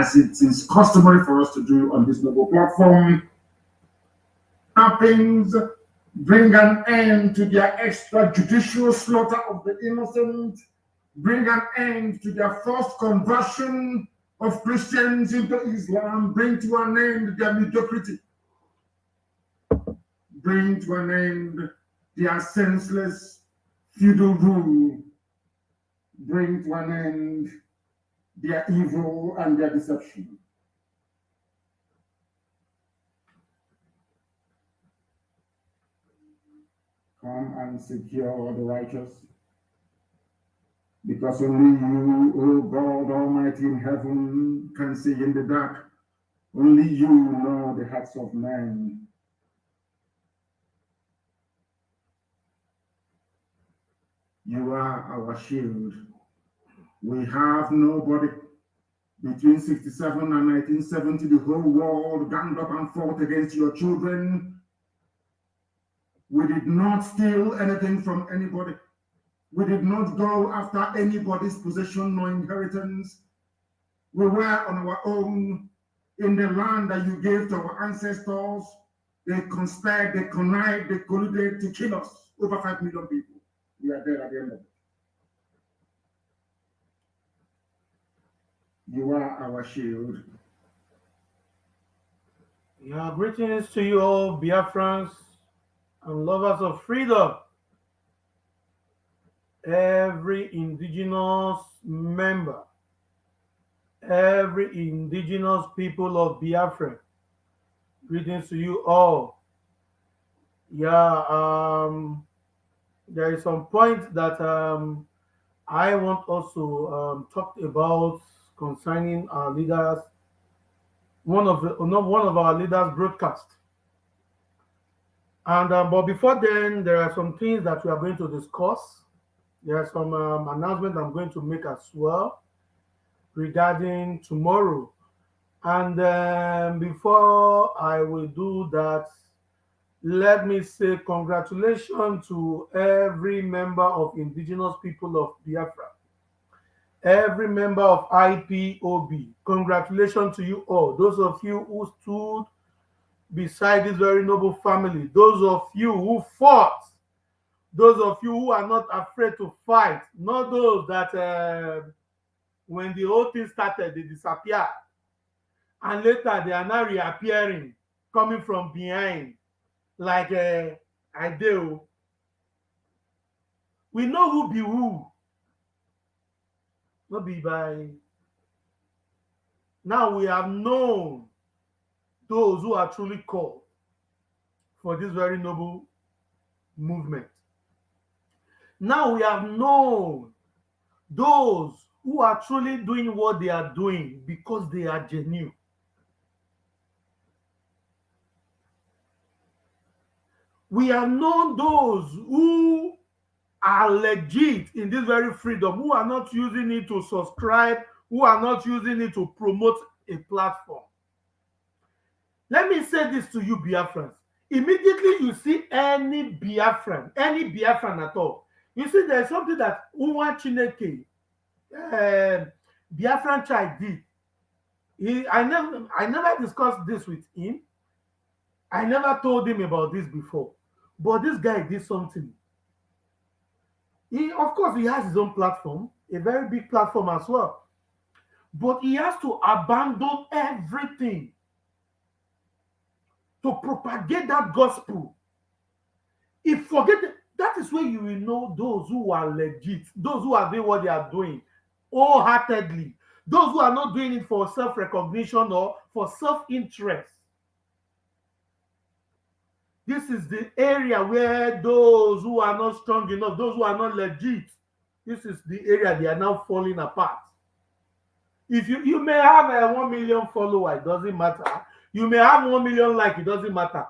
as it is customary for us to do on this noble platform, happens, bring an end to their extrajudicial slaughter of the innocent, bring an end to their forced conversion of Christians into Islam, bring to an end their mediocrity, bring to an end their senseless feudal rule, bring to an end their evil and their deception. Come and secure the righteous, because only you, O God Almighty in heaven, can see in the dark. Only you know the hearts of men. You are our shield. We have nobody. Between 67 and 1970, the whole world ganged up and fought against your children. We did not steal anything from anybody. We did not go after anybody's possession nor inheritance. We were on our own in the land that you gave to our ancestors. They conspired, they connived, they colluded to kill us. Over 5 million people. We are dead at the end of it. You are our shield. Yeah, greetings to you all, Biafrans and lovers of freedom. Every indigenous member, every indigenous people of Biafra, greetings to you all. Yeah, there is some point that I want us to talk about concerning our leaders. One of our leaders broadcast, and but before then, there are some things that we are going to discuss. There are some announcements I'm going to make as well regarding tomorrow. And before I will do that, let me say congratulations to every member of indigenous people of Biafra, every member of IPOB. Congratulations to you all. Those of you who stood beside this very noble family, those of you who fought, those of you who are not afraid to fight, not those that when the whole thing started, they disappeared. And later they are now reappearing, coming from behind, like I do. We know who be who. Not be by. Now we have known those who are truly called for this very noble movement. Now we have known those who are truly doing what they are doing because they are genuine. We have known those who are legit in this very freedom, who are not using it to subscribe, who are not using it to promote a platform. Let me say this to you, Biafrans. Immediately you see any Biafran at all, you see there's something that Uwa Chineke, Biafran child did. I never discussed this with him. I never told him about this before. But this guy did something. Of course, he has his own platform, a very big platform as well. But he has to abandon everything to propagate that gospel. If forget that is where you will know those who are legit, those who are doing what they are doing wholeheartedly, those who are not doing it for self-recognition or for self-interest. This is the area where those who are not strong enough, those who are not legit, this is the area they are now falling apart. If you may have a 1 million follower, it doesn't matter. You may have 1 million like, it doesn't matter.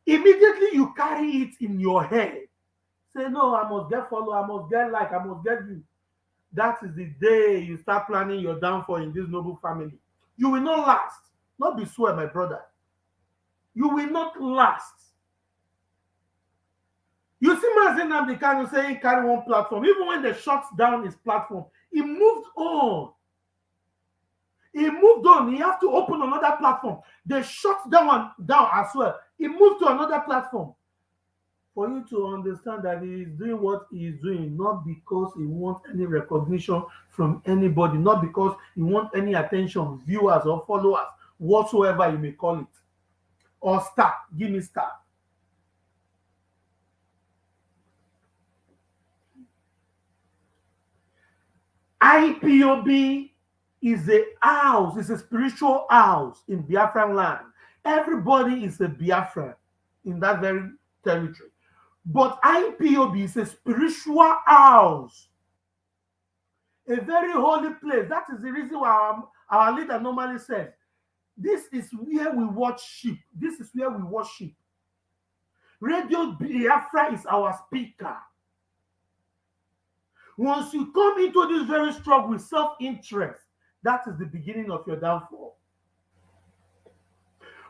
Immediately you carry it in your head. Say, no, I must get follow, I must get like, I must get you. That is the day you start planning your downfall in this noble family. You will not last. Not be swear, my brother. You will not last. You see Mazi Nnamdi Kanu saying carry one platform. Even when they shut down his platform, he moved on. He moved on. He have to open another platform. They shut that one down as well. He moved to another platform. For you to understand that he is doing what he is doing, not because he wants any recognition from anybody, not because he wants any attention, viewers or followers, whatsoever you may call it, or star. Give me star. IPOB is a house, it's a spiritual house in Biafran land. Everybody is a Biafran in that very territory. But IPOB is a spiritual house, a very holy place. That is the reason why our leader normally says, this is where we worship. This is where we worship. Radio Biafra is our speaker. Once you come into this very struggle with self-interest, that is the beginning of your downfall.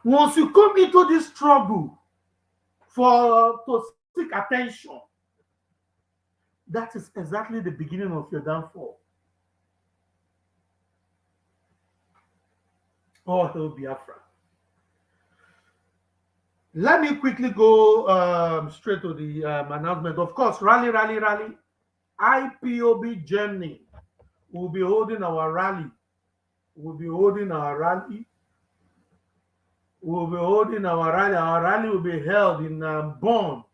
Once you come into this struggle to seek attention, that is exactly the beginning of your downfall. Oh, hell Biafra. Let me quickly go straight to the announcement. Of course, rally. IPOB Germany will be holding our rally. We'll be holding our rally. We'll be holding our rally. Our rally will be held in Bonn,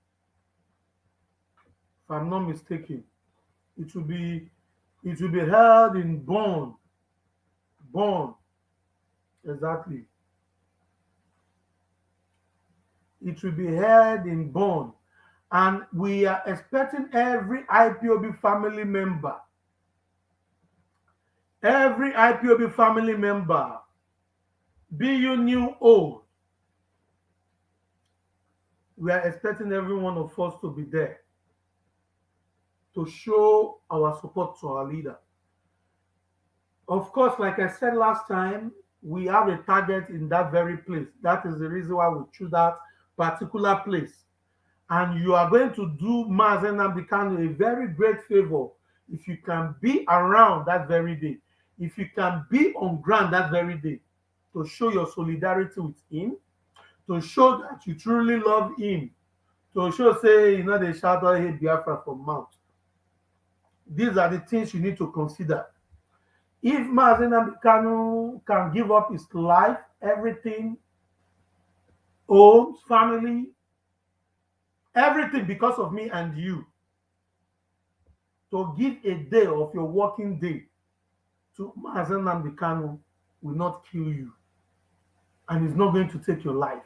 if I'm not mistaken. It will be held in Bonn. Bonn, exactly. It will be held in Bonn. And we are expecting every IPOB family member, be you new old, we are expecting every one of us to be there to show our support to our leader. Of course, like I said last time, we have a target in that very place. That is the reason why we choose that particular place. And you are going to do Mazi Nnamdi Kanu a very great favor if you can be around that very day, if you can be on ground that very day, to show your solidarity with him, to show that you truly love him, to show, say, they shout out, hey, Biafra from mouth. These are the things you need to consider. If Mazi Nnamdi Kanu can give up his life, everything, homes, family, everything because of me and you, to give a day of your working day to Mazi Nnamdi Kanu will not kill you, and is not going to take your life.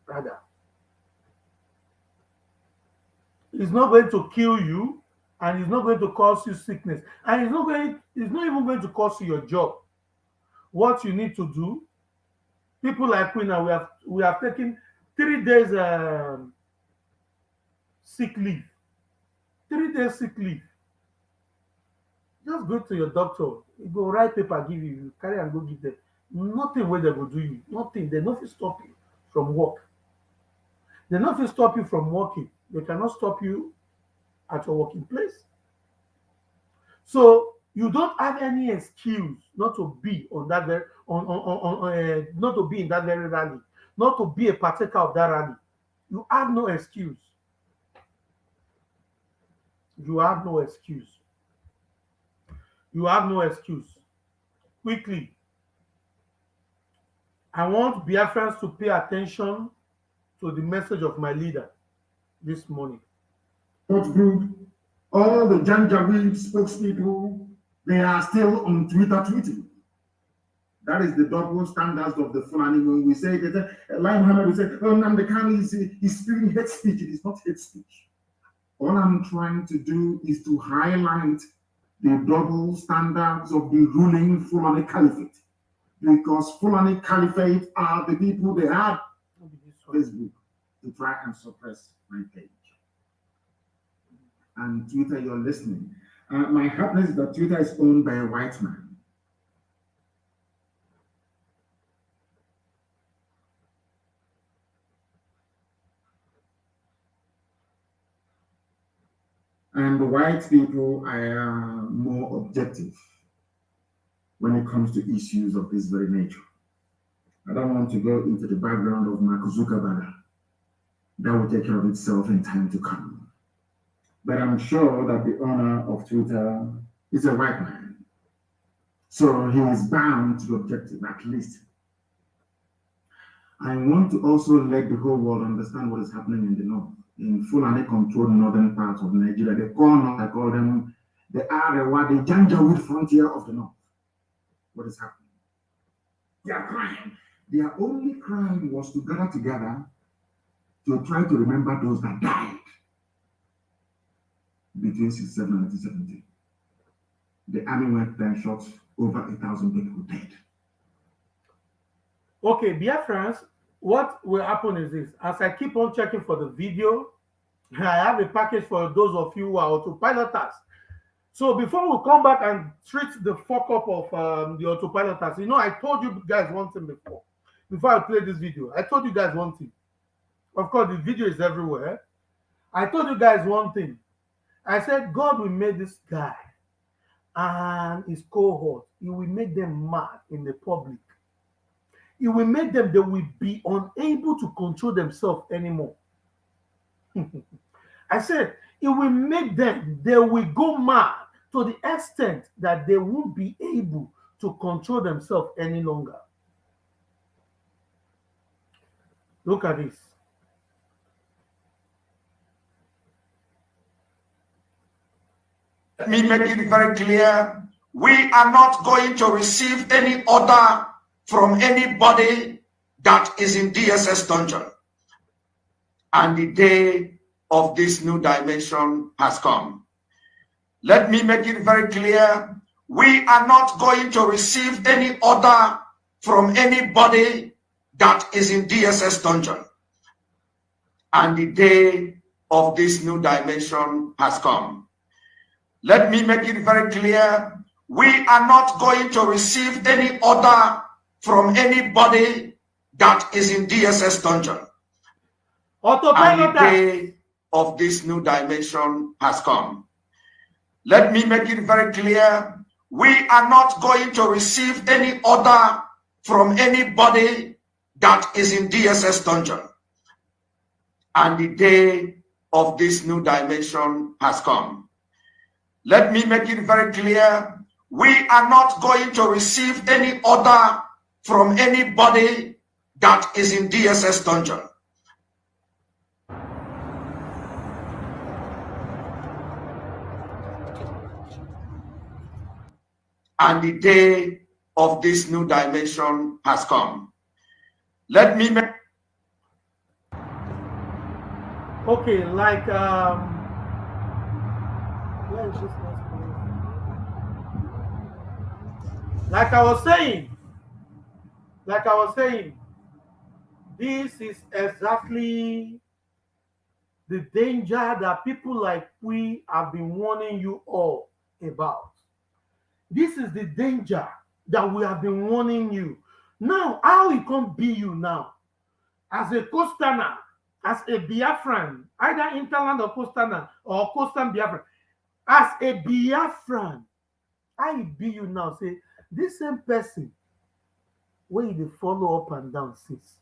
Rather, it's not going to kill you, and it's not going to cause you sickness, and it's not even going to cost you your job. What you need to do, people like we now, we have taken 3 days sick leave. 3 days sick leave. Just go to your doctor. You go write paper, give you carry and go give them. Nothing where they go do you. Nothing. They not stop you from work. They not stop you from working. They cannot stop you at your working place. So you don't have any excuse not to be on that very not to be in that very rally, not to be a partaker of that rally. You have no excuse. You have no excuse. You have no excuse. Quickly, I want Biafrans to pay attention to the message of my leader this morning. Group, all the Janjaweed spokespeople, they are still on Twitter tweeting. That is the double standards of the Fulani. When we say that, like Muhammad, we say, oh, Nnamdi Kanu is speaking hate speech. It is not hate speech. All I'm trying to do is to highlight the double standards of the ruling Fulani Caliphate. Because Fulani Caliphate are the people they have Facebook to try and suppress my page. And Twitter, you're listening. My happiness is that Twitter is owned by a white man. And white people are more objective. when it comes to issues of this very nature. I don't want to go into the background of Mark Zuckerberg. That will take care of itself in time to come. But I'm sure that the owner of Twitter is a white man. So he is bound to the objective, at least. I want to also let the whole world understand what is happening in the north, in Fulani controlled northern parts of Nigeria. I call them the Arewa, the Janjaweed frontier of the north. What is happening? Their crime. Their only crime was to gather together to try to remember those that died between 67 and 1970. The army went there and shot over 1,000 people dead. Okay, Biafrans, what will happen is this. As I keep on checking for the video, I have a package for those of you who are autopiloters. So before we come back and treat the fuck up of the autopiloters, I told you guys one thing before I play this video. I told you guys one thing. Of course, the video is everywhere. I told you guys one thing. I said, God will make this guy and his cohort, he will make them mad in the public. It will make them, they will be unable to control themselves anymore. I said, it will make them, they will go mad to the extent that they won't be able to control themselves any longer. Look at this. Let me make it very clear. We are not going to receive any order from anybody that is in DSS dungeon. And the day of this new dimension has come. Let me make it very clear. We are not going to receive any order from anybody that is in DSS dungeon. And the day of this new dimension has come. Let me make it very clear. We are not going to receive any order from anybody that is in DSS dungeon. And the day of this new dimension has come. Let me make it very clear. We are not going to receive any order from anybody that is in DSS dungeon. And the day of this new dimension has come. Let me make it very clear. We are not going to receive any order from anybody that is in DSS dungeon. And the day of this new dimension has come. Let me make... Okay, like I was saying, this is exactly the danger that people like we have been warning you all about. This is the danger that we have been warning you. Now, how it can be you now, as a Costaner, as a Biafran, either interland or Costaner or Coastal Biafran, as a Biafran, how it be you now? Say, this same person, where they follow up and down since,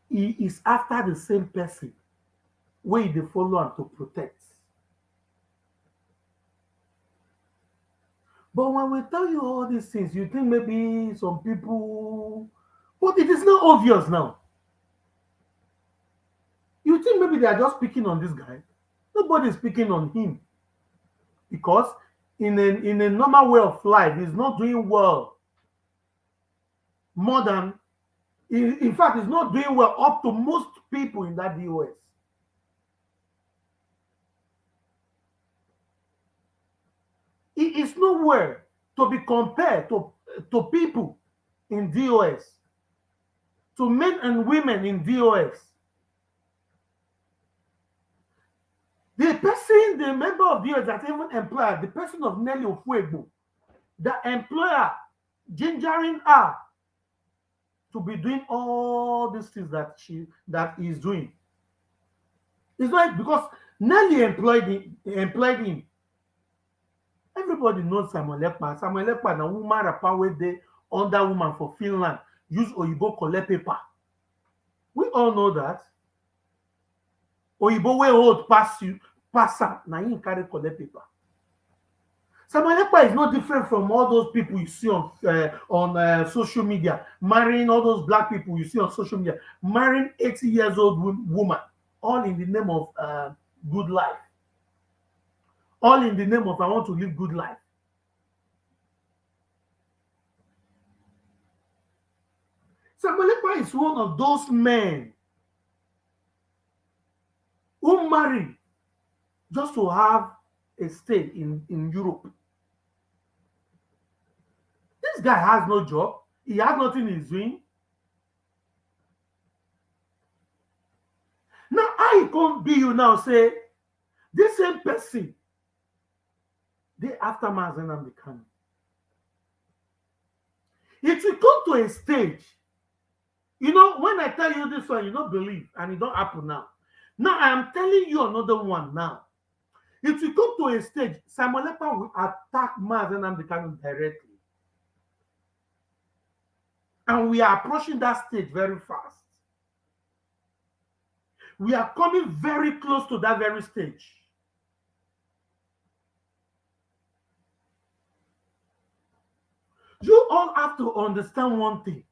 he is after the same person, where they follow and to protect. But when we tell you all these things, you think maybe some people, but it is not obvious now. You think maybe they are just picking on this guy. Nobody is picking on him. Because in a normal way of life, he's not doing well. More than, in fact, he's not doing well up to most people in that DOS. It is nowhere to be compared to people in DOS, to men and women in DOS. The member of DOS that even employer, the person of Nelly Ofuegbo, the employer gingering her to be doing all these things that he's doing. It's not because Nelly employed him. Everybody knows Samuel Ekpa. Samuel Ekpa na woman rapper wey dey under woman for Finland use Oyibo collect paper. We all know that. Oyibo wey hold pass you, pass am, na him carry collect paper. Samuel Ekpa is no different from all those people you see on social media, marrying all those black people you see on social media, marrying 80 years old woman, all in the name of good life. All in the name of I want to live good life. Samuel Ekpa is one of those men who married just to have a stay in Europe. This guy has no job. He has nothing he's doing. Now, how he can't be you now say, this same person, they after Mazi Nnamdi Kanu. It will come to a stage, you know, when I tell you this one, you don't believe, and it don't happen now. Now, I am telling you another one now. It will come to a stage, Samuel Ekpa will attack Mazi Nnamdi Kanu directly. And we are approaching that stage very fast. We are coming very close to that very stage. You all have to understand one thing.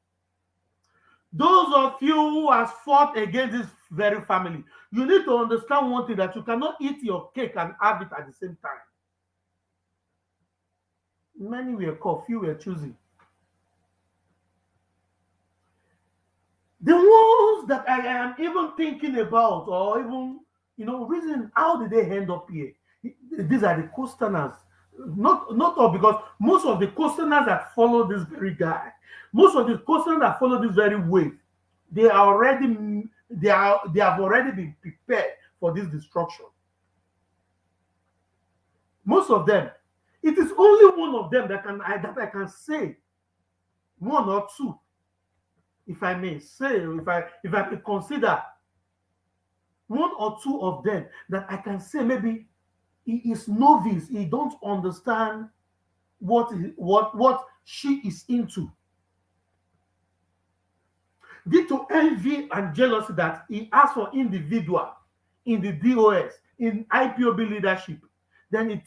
Those of you who have fought against this very family, you need to understand one thing, that you cannot eat your cake and have it at the same time. Many were caught, few were choosing. The ones that I am even thinking about, or even, you know, reason how did they end up here? These are the coasterners. Not all, because most of the coasterners that follow this very guy, most of the coasterners that follow this very wave, they have already been prepared for this destruction. Most of them. It is only one of them that I can say, one or two, if I may say, if I may consider one or two of them that I can say maybe he is novice, he don't understand what she is into. Due to envy and jealousy that he asked for individual in the DOS, in IPOB leadership, then he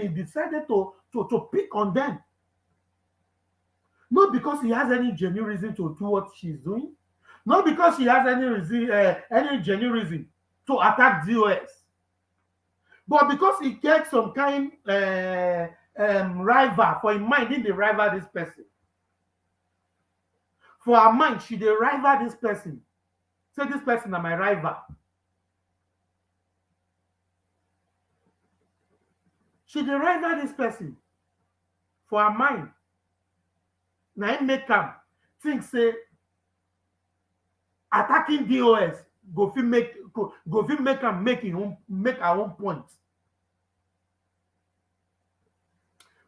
decided to pick on them. Not because he has any genuine reason to do what she's doing, not because he has any genuine reason to attack DOS, but because he gets some kind rival for in mind, in the rival this person. For her mind, she dey rival this person. Say this person is my rival. She dey rival this person. For her mind. Now it make am think say attacking DOS go fit make am make our own point.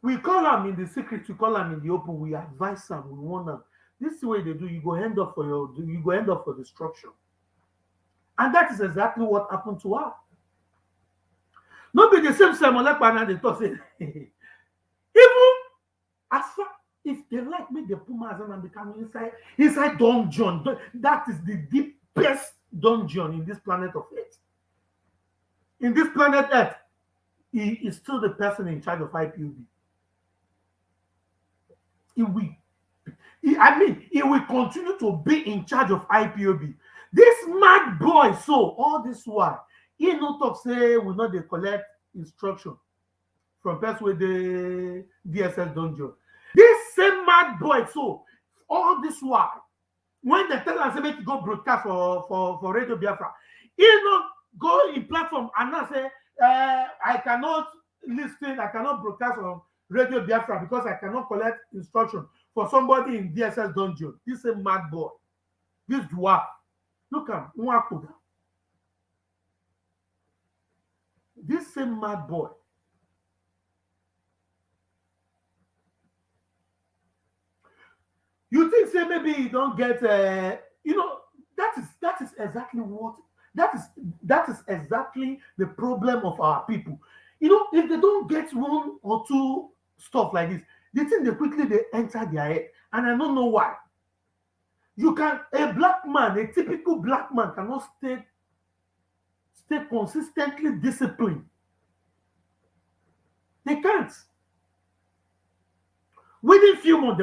We call them in the secret, we call them in the open, we advise them, we warn them. This is the way they do, you go end up for destruction. And that is exactly what happened to her. Not be the same Samuel Ekpa they talk say even as far if they like me, they put Mazi Nnamdi Kanu inside dungeon. That is the deepest dungeon in this planet of Earth. In this planet Earth, he is still the person in charge of IPOB. He will continue to be in charge of IPOB. This mad boy, so all this while, he no talk say we not dey collect instruction from person with the DSS dungeon. This same mad boy, so all this while, when they tell us make you go broadcast for Radio Biafra, he not go in platform and not say I cannot listen, I cannot broadcast on Radio Biafra because I cannot collect instruction for somebody in DSS dungeon. This same mad boy, this dwarf, look at him, this same mad boy. You think say maybe you don't get you know, that is exactly what that is exactly the problem of our people. if they don't get one or two stuff like this, the thing they enter their head, and I don't know why. A black man, a typical black man, cannot stay consistently disciplined. They can't. Within few months,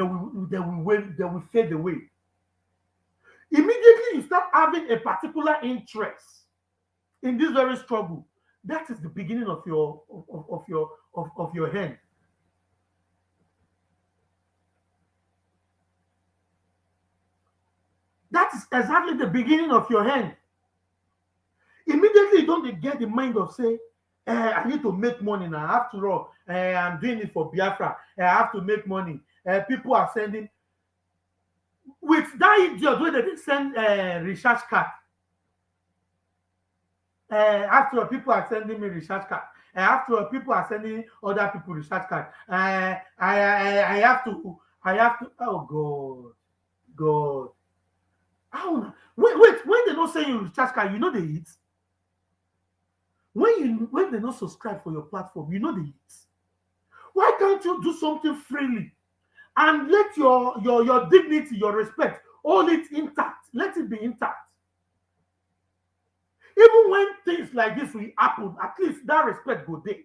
they will fade away. Immediately, you start having a particular interest in this very struggle. That is the beginning of your hand. That is exactly the beginning of your hand. Immediately, you don't get the mind of say, I need to make money now. After all, I'm doing it for Biafra. I have to make money. People are sending. With that idiot, where they send recharge card. After all, people are sending me recharge card. After all, people are sending other people recharge card. I have to. Oh God. How? Wait. When they don't send you recharge card, you know they eat. When they don't subscribe for your platform, you know they eat. Why can't you do something freely and let your dignity, your respect, hold it intact? Let it be intact. Even when things like this will happen, at least that respect will be there.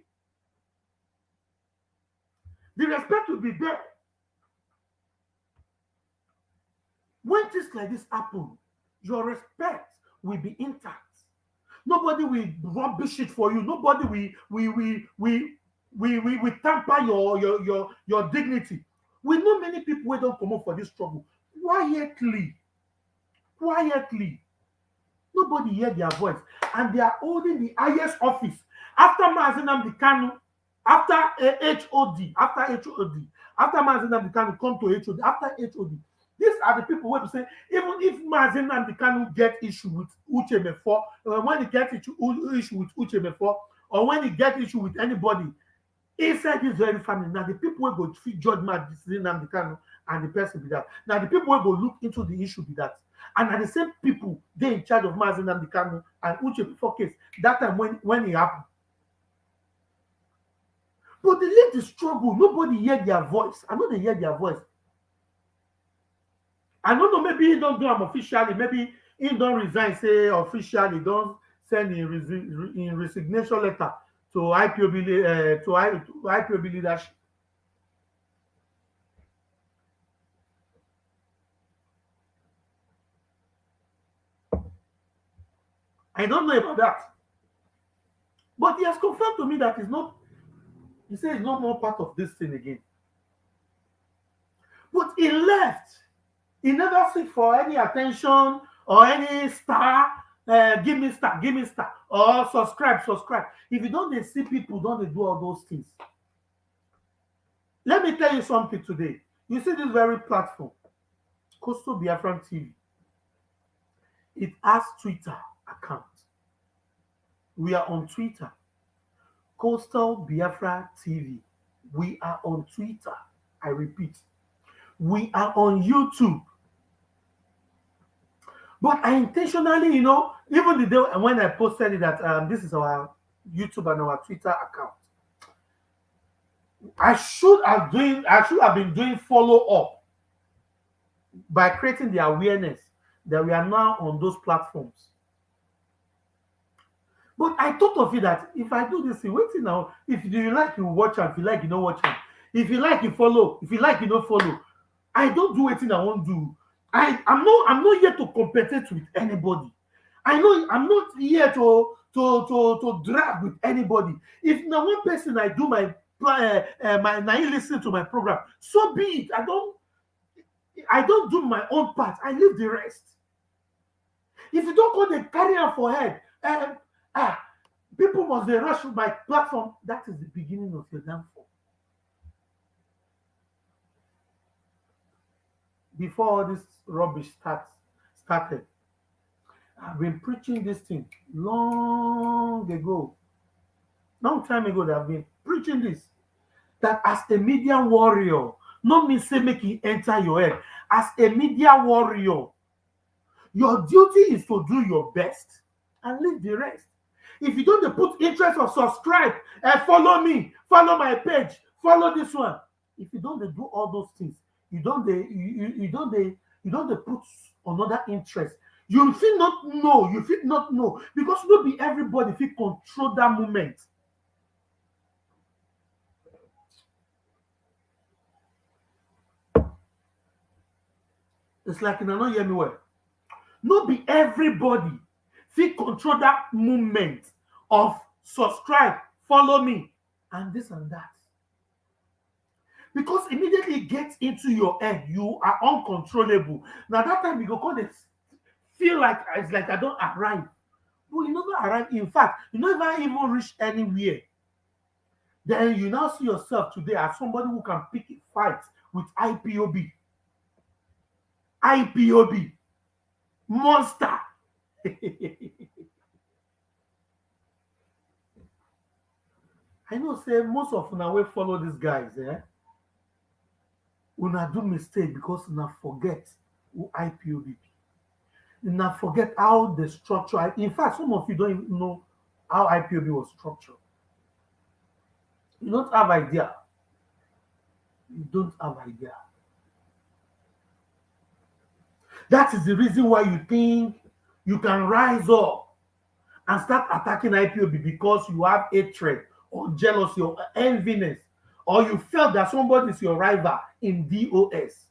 The respect will be there. When things like this happen, your respect will be intact. Nobody will rubbish it for you. Nobody will tamper your dignity. We know many people who don't come up for this struggle quietly. Nobody hear their voice, and they are holding the highest office after Mazi Nnamdi Kanu, after HOD, after Mazi Nnamdi Kanu come to HOD, after HOD. These are the people who will say, even if Mazi Nnamdi Kanu get issue with Uche Mefo, when he get issue with Uche Mefo, or when he get issue with anybody inside this very family, now the people will go judge Mazi Nnamdi Kanu and the person be that. Now the people will go look into the issue be that. And are the same people they in charge of Mazi Nnamdi Kanu and Uche Mefo case that time when it happened. But they let the struggle, nobody hear their voice. I know they hear their voice. I don't know, maybe he don't do them officially, maybe he don't resign, say officially, don't send in resignation letter to IPOB leadership. I don't know about that. But he has confirmed to me that he said he's no more part of this thing again. But he left. He never seek for any attention or any star. Give me star, or subscribe. If you don't see people, don't do all those things. Let me tell you something today. You see this very platform, Coastal Biafran TV. It has Twitter account. We are on Twitter. Coastal Biafra TV. We are on Twitter. I repeat. We are on YouTube. But I intentionally, even the day when I posted it that this is our YouTube and our Twitter account, I should have been doing follow-up by creating the awareness that we are now on those platforms. But I thought of it that if I do this, waiting now, if you like, you watch and if you like, you don't watch it. If you like, you follow. If you like, you don't follow. I don't do anything I won't do. I'm not here to compete with anybody. I'm not here to drag with anybody. If now one person I do my now you listen to my program, so be it. I don't do my own part. I leave the rest. If you don't go the carrier for head, people must rush through my platform. That is the beginning of your downfall. Before all this rubbish started, I've been preaching this thing long time ago that I've been preaching this, that as a media warrior, not me say make it enter your head, as a media warrior, your duty is to do your best and leave the rest. If you don't put interest or subscribe and follow me, follow my page, follow this one. If you don't do all those things, you don't put another interest. You fit not know because not be everybody fit control that moment. It's like you don't hear me well. Not be everybody fit control that moment of subscribe, follow me, and this and that. Because immediately it gets into your head, you are uncontrollable. Now that time you go call this feel like it's like I don't arrive. But you never arrive. In fact, you never even reach anywhere. Then you now see yourself today as somebody who can pick a fight with IPOB. IPOB. Monster. I know say most of una wey follow these guys, una do mistake because una forget who IPOB be. Una forget how the structure. In fact, some of you don't even know how IPOB was structured. You don't have idea. You don't have idea. That is the reason why you think you can rise up and start attacking IPOB because you have hatred or jealousy or enviness, or you felt that somebody is your rival in DOS.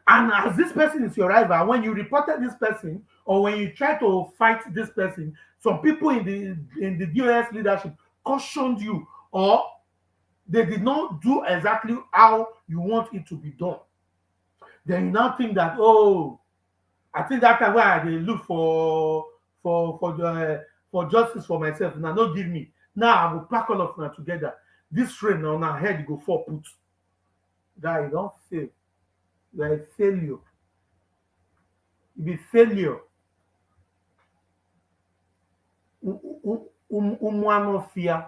And as this person is your rival, when you reported this person or when you try to fight this person, some people in the DOS leadership cautioned you, or they did not do exactly how you want it to be done. Then you now think that, oh, I think that time where I dey look for justice for myself, now no give me. Now I will pack all of them together. This rain on our head go fall put. Guy, you don't fail. You are a failure. You be failure. Umwano fear.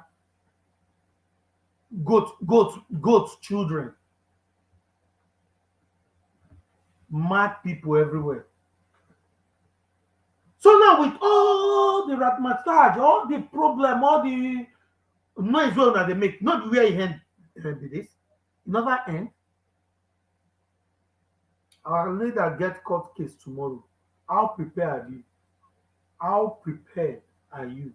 Goat children. Mad people everywhere. So now with all the massage, all the problem, all the noise that they make, not where it end be this. It never end. Our leader get court case tomorrow. How prepared are you? How prepared are you?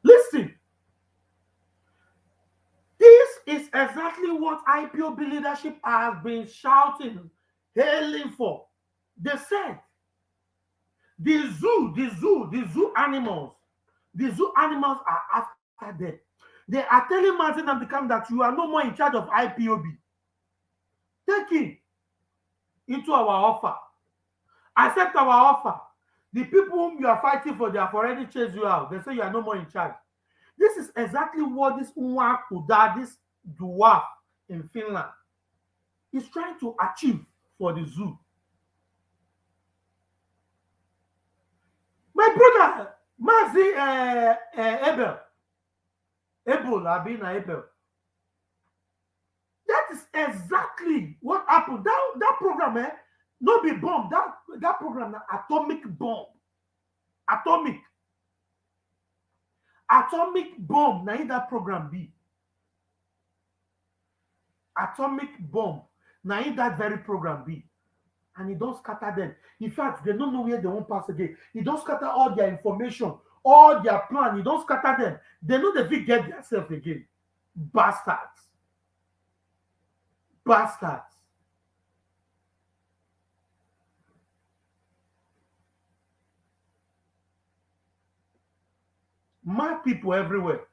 Listen, this is exactly what IPOB leadership has been shouting, hailing for. They said the zoo animals are after them. They are telling Martin Amdekam that you are no more in charge of IPOB. Take it into our offer. Accept our offer. The people whom you are fighting for, they have already chased you out. They say you are no more in charge. This is exactly what this Nwakuda, this dwarf in Finland, is trying to achieve for the zoo. My brother, Mazi Abel. That is exactly what happened. That program, no be bomb. That program, atomic bomb. Atomic bomb. Now that program be. Atomic bomb. Now that very program be. And it don't scatter them. In fact, they don't know where they won't pass again. It don't scatter all their information, all their plan. It don't scatter them. They know they will get themselves again. Bastards. Mad people everywhere.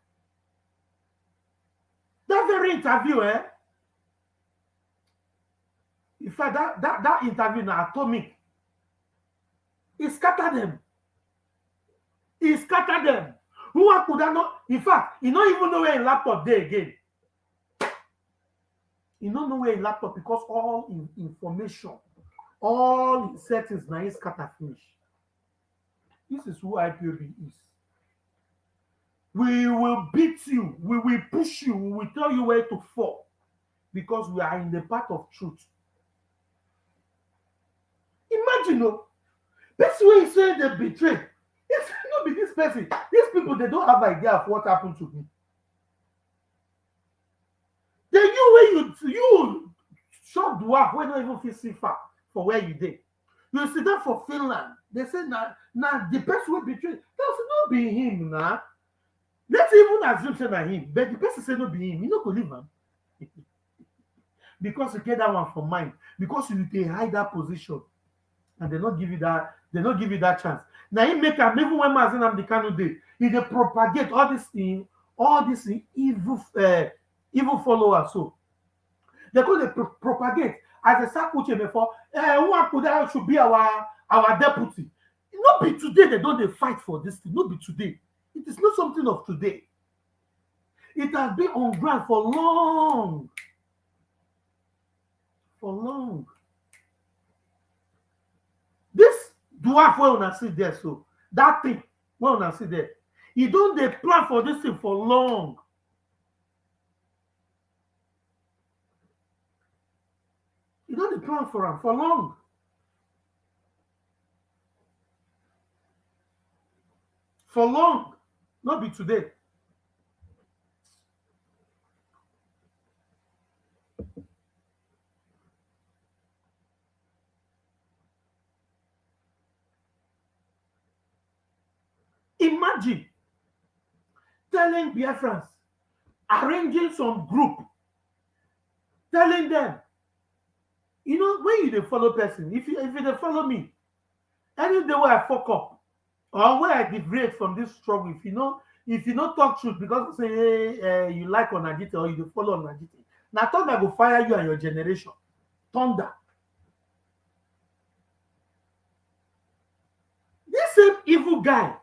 That very interview, in fact, that interview now atomic. It scattered them. Who could have not? In fact, he don't even know where in laptop there again. He don't know where in laptop because all information, all settings now is scatter finish. This is who IPOB is. We will beat you. We will push you. We will tell you where to fall because we are in the path of truth. Imagine, this way he said they betrayed. It's not be this person. These people, they don't have idea of what happened to me. Then you short dwarf when not even feel see far for where you did. You see that for Finland. They say now the person will betray. That should not be him now. Let's even assume say na him, but the person say no be him. You no go leave him. Because you get that one for mind. Because you dey hide that position. And they not give you that chance. Now he make am even when Mazi Nnamdi Kanu dey, he dey propagate all this evil followers. So they go dey propagate as a Sakuche before. Nwankwo should be our deputy. Not be today they don't dey fight for this thing. Not be today. It is not something of today. It has been on ground for long. For long. This dwarf wey una see there, so that thing wey una see there, e don dey plan for this thing for long. E don dey plan for am for long. For long, not be today. Imagine telling Biafrans, arranging some group, telling them, when you dey follow person, if you dey follow me, any day where I fuck up or where I deviate from this struggle, if you no talk truth because you say you like Onajite or you dey follow Onajite, na thunder go fire you and your generation. Thunder. This same evil guy,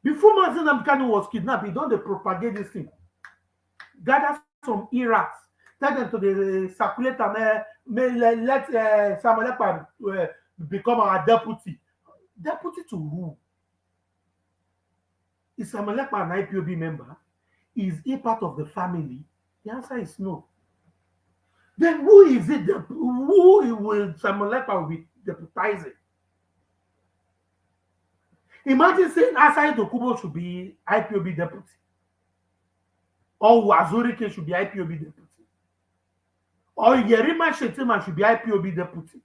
before Mazi Nnamdi Kanu was kidnapped, he don dey propagate this thing. Gather some Iraqs, tell them to dey circulate am, let Samuel Ekpa become our deputy. Deputy to who? Is Samuel Ekpa an IPOB member? Is he part of the family? The answer is no. Then who is it? Who will Samuel Ekpa be deputizing? Imagine saying Asai Dokubo should be IPOB deputy. Or Wazorike should be IPOB deputy. Or Yerima Shetima should be IPOB deputy.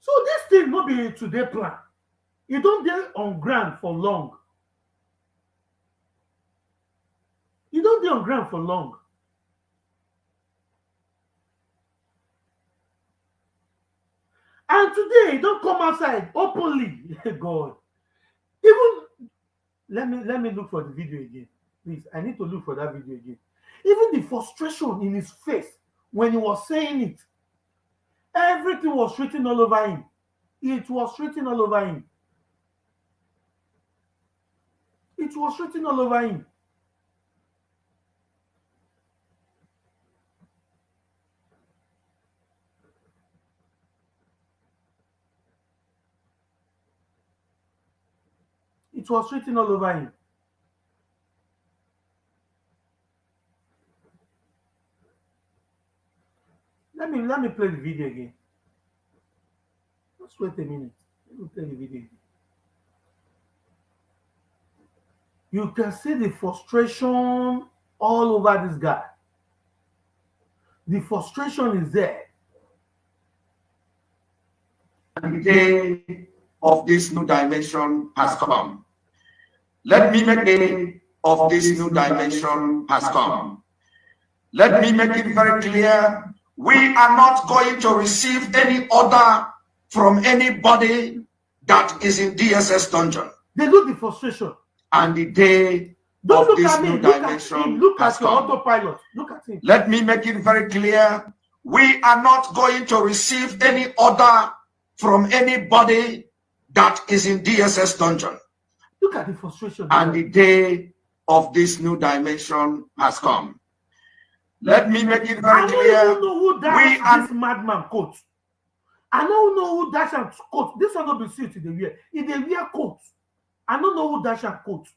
So this thing will be today plan. You don't dey on ground for long. You don't dey on ground for long. And today, you don't come outside openly. God. Even let me look for the video again. Please, I need to look for that video again. Even the frustration in his face when he was saying it, everything was written all over him. It was written all over him. It was written all over him. It was written all over him. Let me play the video again. Just wait a minute. Let me play the video again. You can see the frustration all over this guy. The frustration is there. The day of this new dimension has come. Let me make it of this new dimension has come. Let me make it very clear, we are not going to receive any order from anybody that is in DSS dungeon. They look the frustration. And the day of this new dimension has come. Autopilot. Look at him. Let me make it very clear, we are not going to receive any order from anybody that is in DSS dungeon. Look at the frustration. And the day of this new dimension has come. Let me make it very clear. I don't even know who that this madman quote. I don't know who dash and coat. This one no be suit they wear. If they wear coat, I don't know who dash and coat.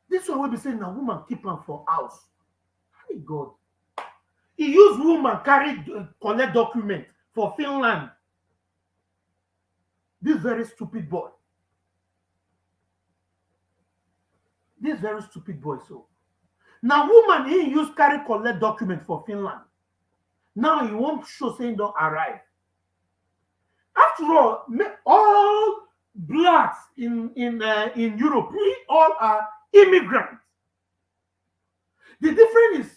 This one will be saying a woman keep am for house. Hey God. He use woman carry collect document for Finland. This very stupid boy. This very stupid boy. So now woman he use carry collect document for Finland. Now he won't show saying don't arrive. After all blacks in Europe, we all are immigrants. The difference is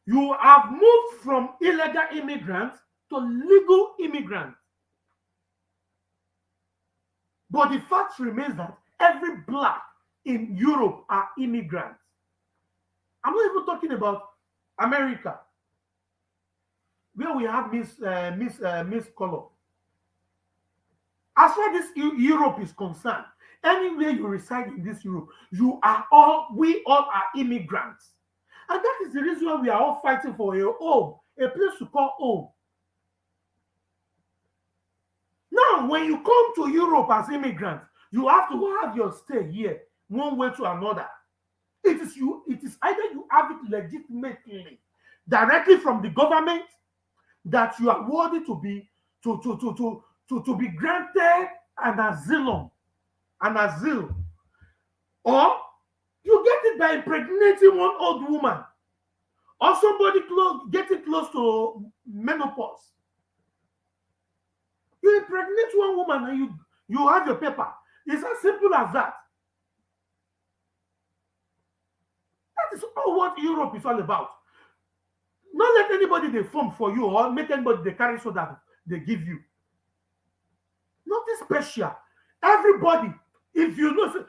you have moved from illegal immigrants to legal immigrants. But the fact remains that every black in Europe are immigrants. I'm not even talking about America, where we have Miss Color. As far as Europe is concerned, anywhere you reside in this Europe, we all are immigrants. And that is the reason why we are all fighting for a home, a place to call home. Now, when you come to Europe as immigrants, you have to have your stay here, one way to another. It is either you have it legitimately, directly from the government, that you are worthy to be granted an asylum, or you get it by impregnating one old woman, or somebody getting close to menopause. You impregnate one woman and you have your paper. It's as simple as that. That is all what Europe is all about. Not let anybody they form for you or make anybody they carry so that they give you. Nothing special. Everybody, if you know,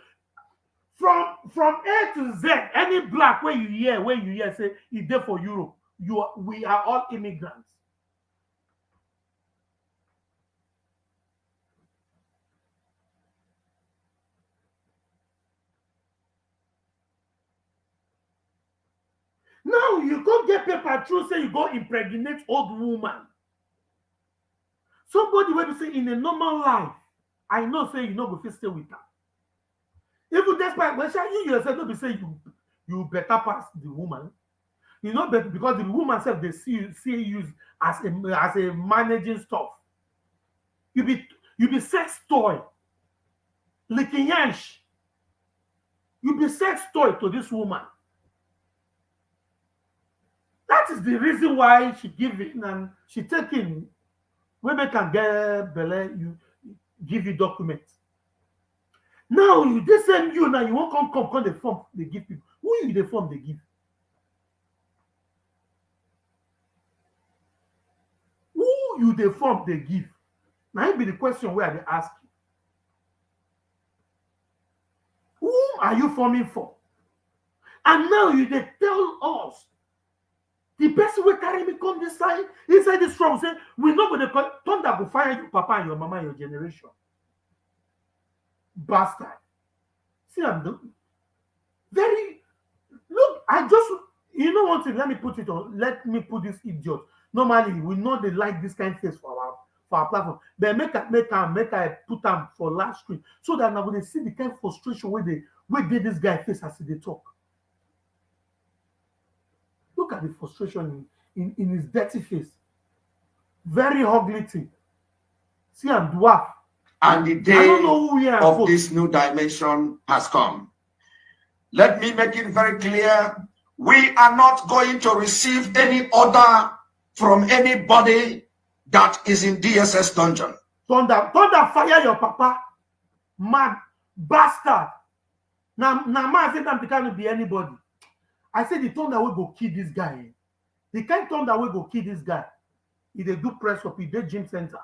from A to Z, any black where you hear say it's there for Europe, we are all immigrants. Now you go get paper through, say you go impregnate old woman. Somebody will be say in a normal life, I know say you know go fit stay with her. Even despite when you yourself don't be say you better pass the woman. You know, but because the woman self they see you as a managing stuff. You be sex toy, licking yansh. You be sex toy to this woman. That is the reason why she give in and she taking women can get belle, you give you documents. Now you this same you now you won't come the form they give people. Who you the form they give? Who you the form they give? Now it be the question where they ask you. Who are you forming for? And now you they tell us the person will carry me come this side inside this strong say we not going to thunder go fire your papa and your mama and your generation. Bastard. See, I'm doing very look. I just you know one thing. Let me put this idiot. Normally, we know they like this kind of face for our platform. But make I put them for last screen so that now when they see the kind of frustration where this guy face as they talk. Look at the frustration in his dirty face. Very ugly thing. See, I'm dwarf. And the day of this new dimension has come. Let me make it very clear. We are not going to receive any order from anybody that is in DSS dungeon. Thunder fire your papa. Man, bastard. Now man said that can't be anybody. I said the thunder will go kill this guy. The kind thunder will go kill this guy. If they do press up, if they gym center.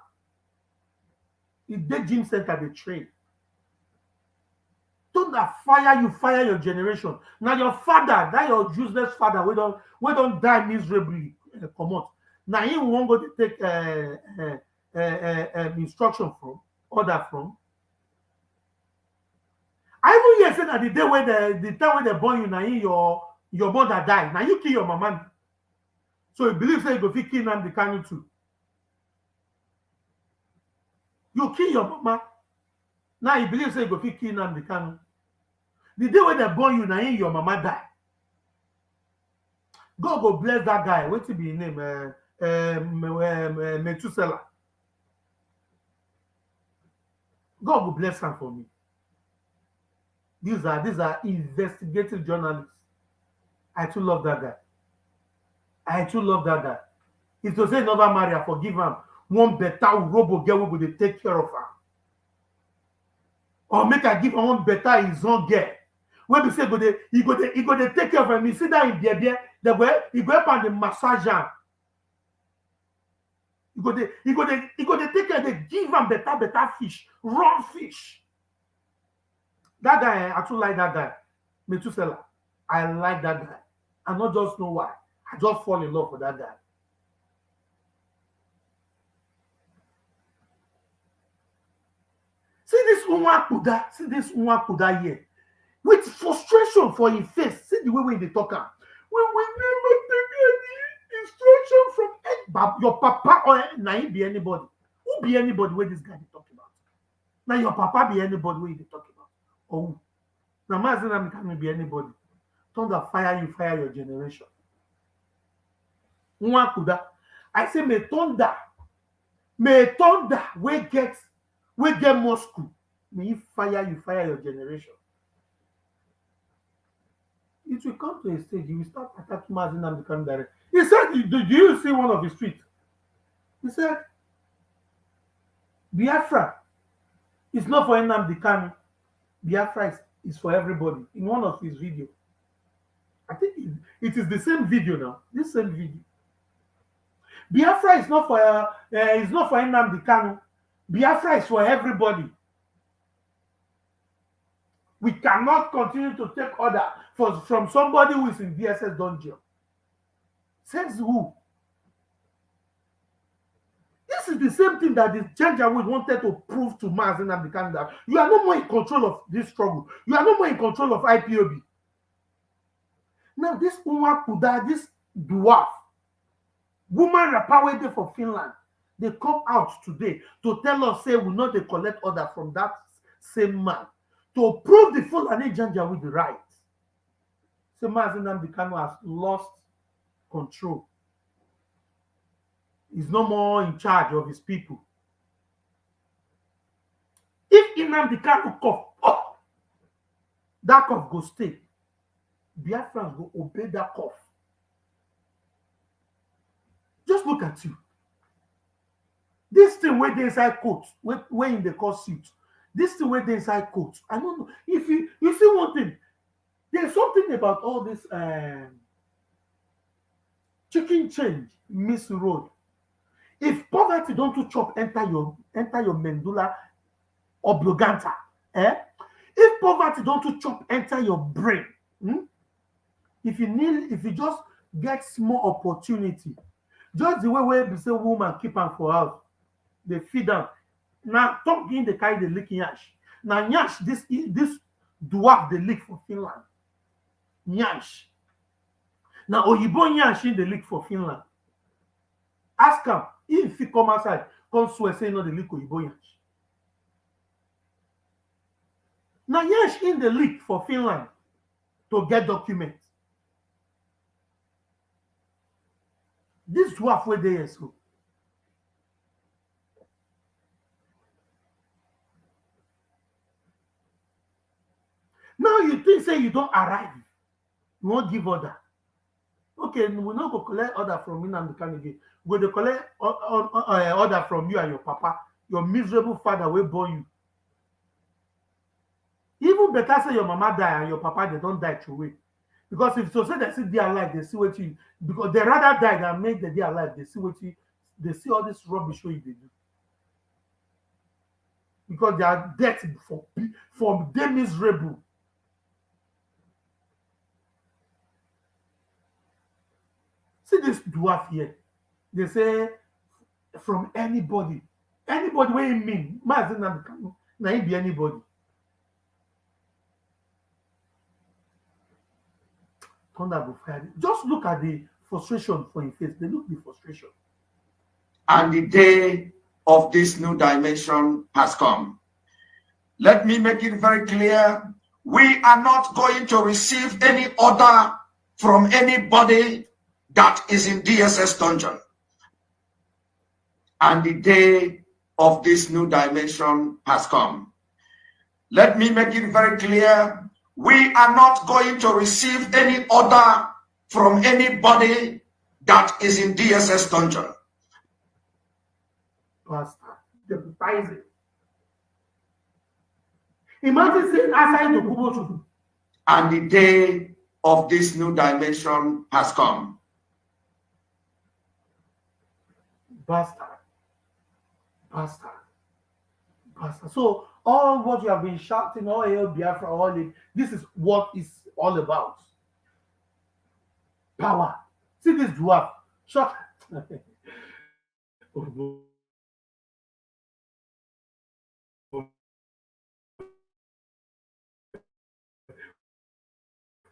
If they gym center, they train. Thunder fire your generation. Now your father, that your useless father, we don't die miserably. Come on. Now he won't go to take instruction from, order from. I even hear say that the day when the time when they born you, now your mother died. Now you kill your mama. So you believe say you go fit kill Nnamdi Kanu too. You kill your mama. Now you believe say you go fit kill Nnamdi Kanu. The day when they born you, now your mama die. God go bless that guy. What be his name? Methuselah. God will bless him for me. These are investigative journalists. I too love that guy. I too love that guy. If to say never marry, I forgive him. One better robo girl will take care of her. Or make I give him one better his own girl. When we say he go to take care of him, he sit down in there, he go up and the massage him. He go to take care, they give him better fish, raw fish. That guy, I too like that guy. Methuselah. I like that guy. I not just know why. I just fall in love with that guy. See this Unwakuda here. With frustration for his face. See the way they talk. We never take any instruction from your papa or now he be anybody. Who be anybody where this guy they talk about? Now your papa be anybody where they talk about? Or who? Now Mazi can be anybody. Thunder fire your generation. Unwakuda. I say may thunder we get Moscow. May you fire your generation. It will come to a stage, you will start attacking Mazi Nnamdi Kanu direct. He said, do you see one of his tweets? He said, Biafra is not for Nnamdi Kanu. Biafra is for everybody. In one of his videos. I think it is the same video now. This same video. Biafra is not for Nnamdi Kanu. Biafra is for everybody. We cannot continue to take order from somebody who is in DSS dungeon. Says who? This is the same thing that the Janjaweed wanted to prove to Mazi Nnamdi Kanu that you are no more in control of this struggle. You are no more in control of IPOB. Now this Unwakuda, this dwarf, woman rapper for Finland, they come out today to tell us, say, we not they collect order from that same man to prove the Fulani Janjaweed the right. So Mazi Nnamdi Kanu has lost control. He's no more in charge of his people. If Nnamdi Kanu cough, that cough go stay. Biafrans go obey that cough. Just look at you. This thing where they inside coat, where in the court suit. This thing where they inside coat. I don't know. If you see one thing, there's something about all this chicken change, Miss Road. If poverty don't to chop enter your medulla oblongata, if poverty don't to chop enter your brain, if you just get small opportunity, just the way where we say woman keep am for house, they feed them. Now talking they carry the lick yash. Now yash this dwarf the lick for Finland. Yash. Now Oyibo yash in the lick for Finland. Ask him if he come outside, come swear say no the lick Oyibo yash. Now yash in the lick for Finland to get documents. This dwarf where they are so. Now you think say you don't arrive, you won't give order. Okay, we not go collect order from Nnamdi Kanu again. We go to collect order from you and your papa, your miserable father will born you. Even better say your mama die and your papa they don't die through it. Because if so say they see they alive, they see what you because they rather die than make the day alive, they see what you they see all this rubbish what you do. Because they are dead for them miserable. See this dwarf here. They say from anybody where you mean, Mazi Nnamdi Kanu, now he be anybody. Thunder go fire. Just look at the frustration for him face. They look the frustration. And the day of this new dimension has come. Let me make it very clear. We are not going to receive any order from anybody that is in DSS dungeon. And the day of this new dimension has come. Let me make it very clear. We are not going to receive any order from anybody that is in DSS dungeon. Pastor, deputizing. Imagine saying aside to Kubochu. And the day of this new dimension has come. Pastor. Pastor. Pastor. So all what you have been shouting, all hail Biafra, all it, this is what it's all about. Power. See this dwarf. Shut.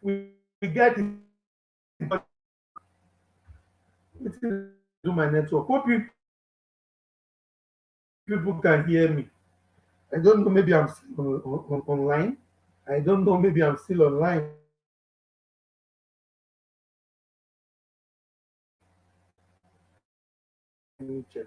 we get it. Do my network. Hope people can hear me. I don't know, maybe I'm still online. I don't know, maybe I'm still online. Let me check.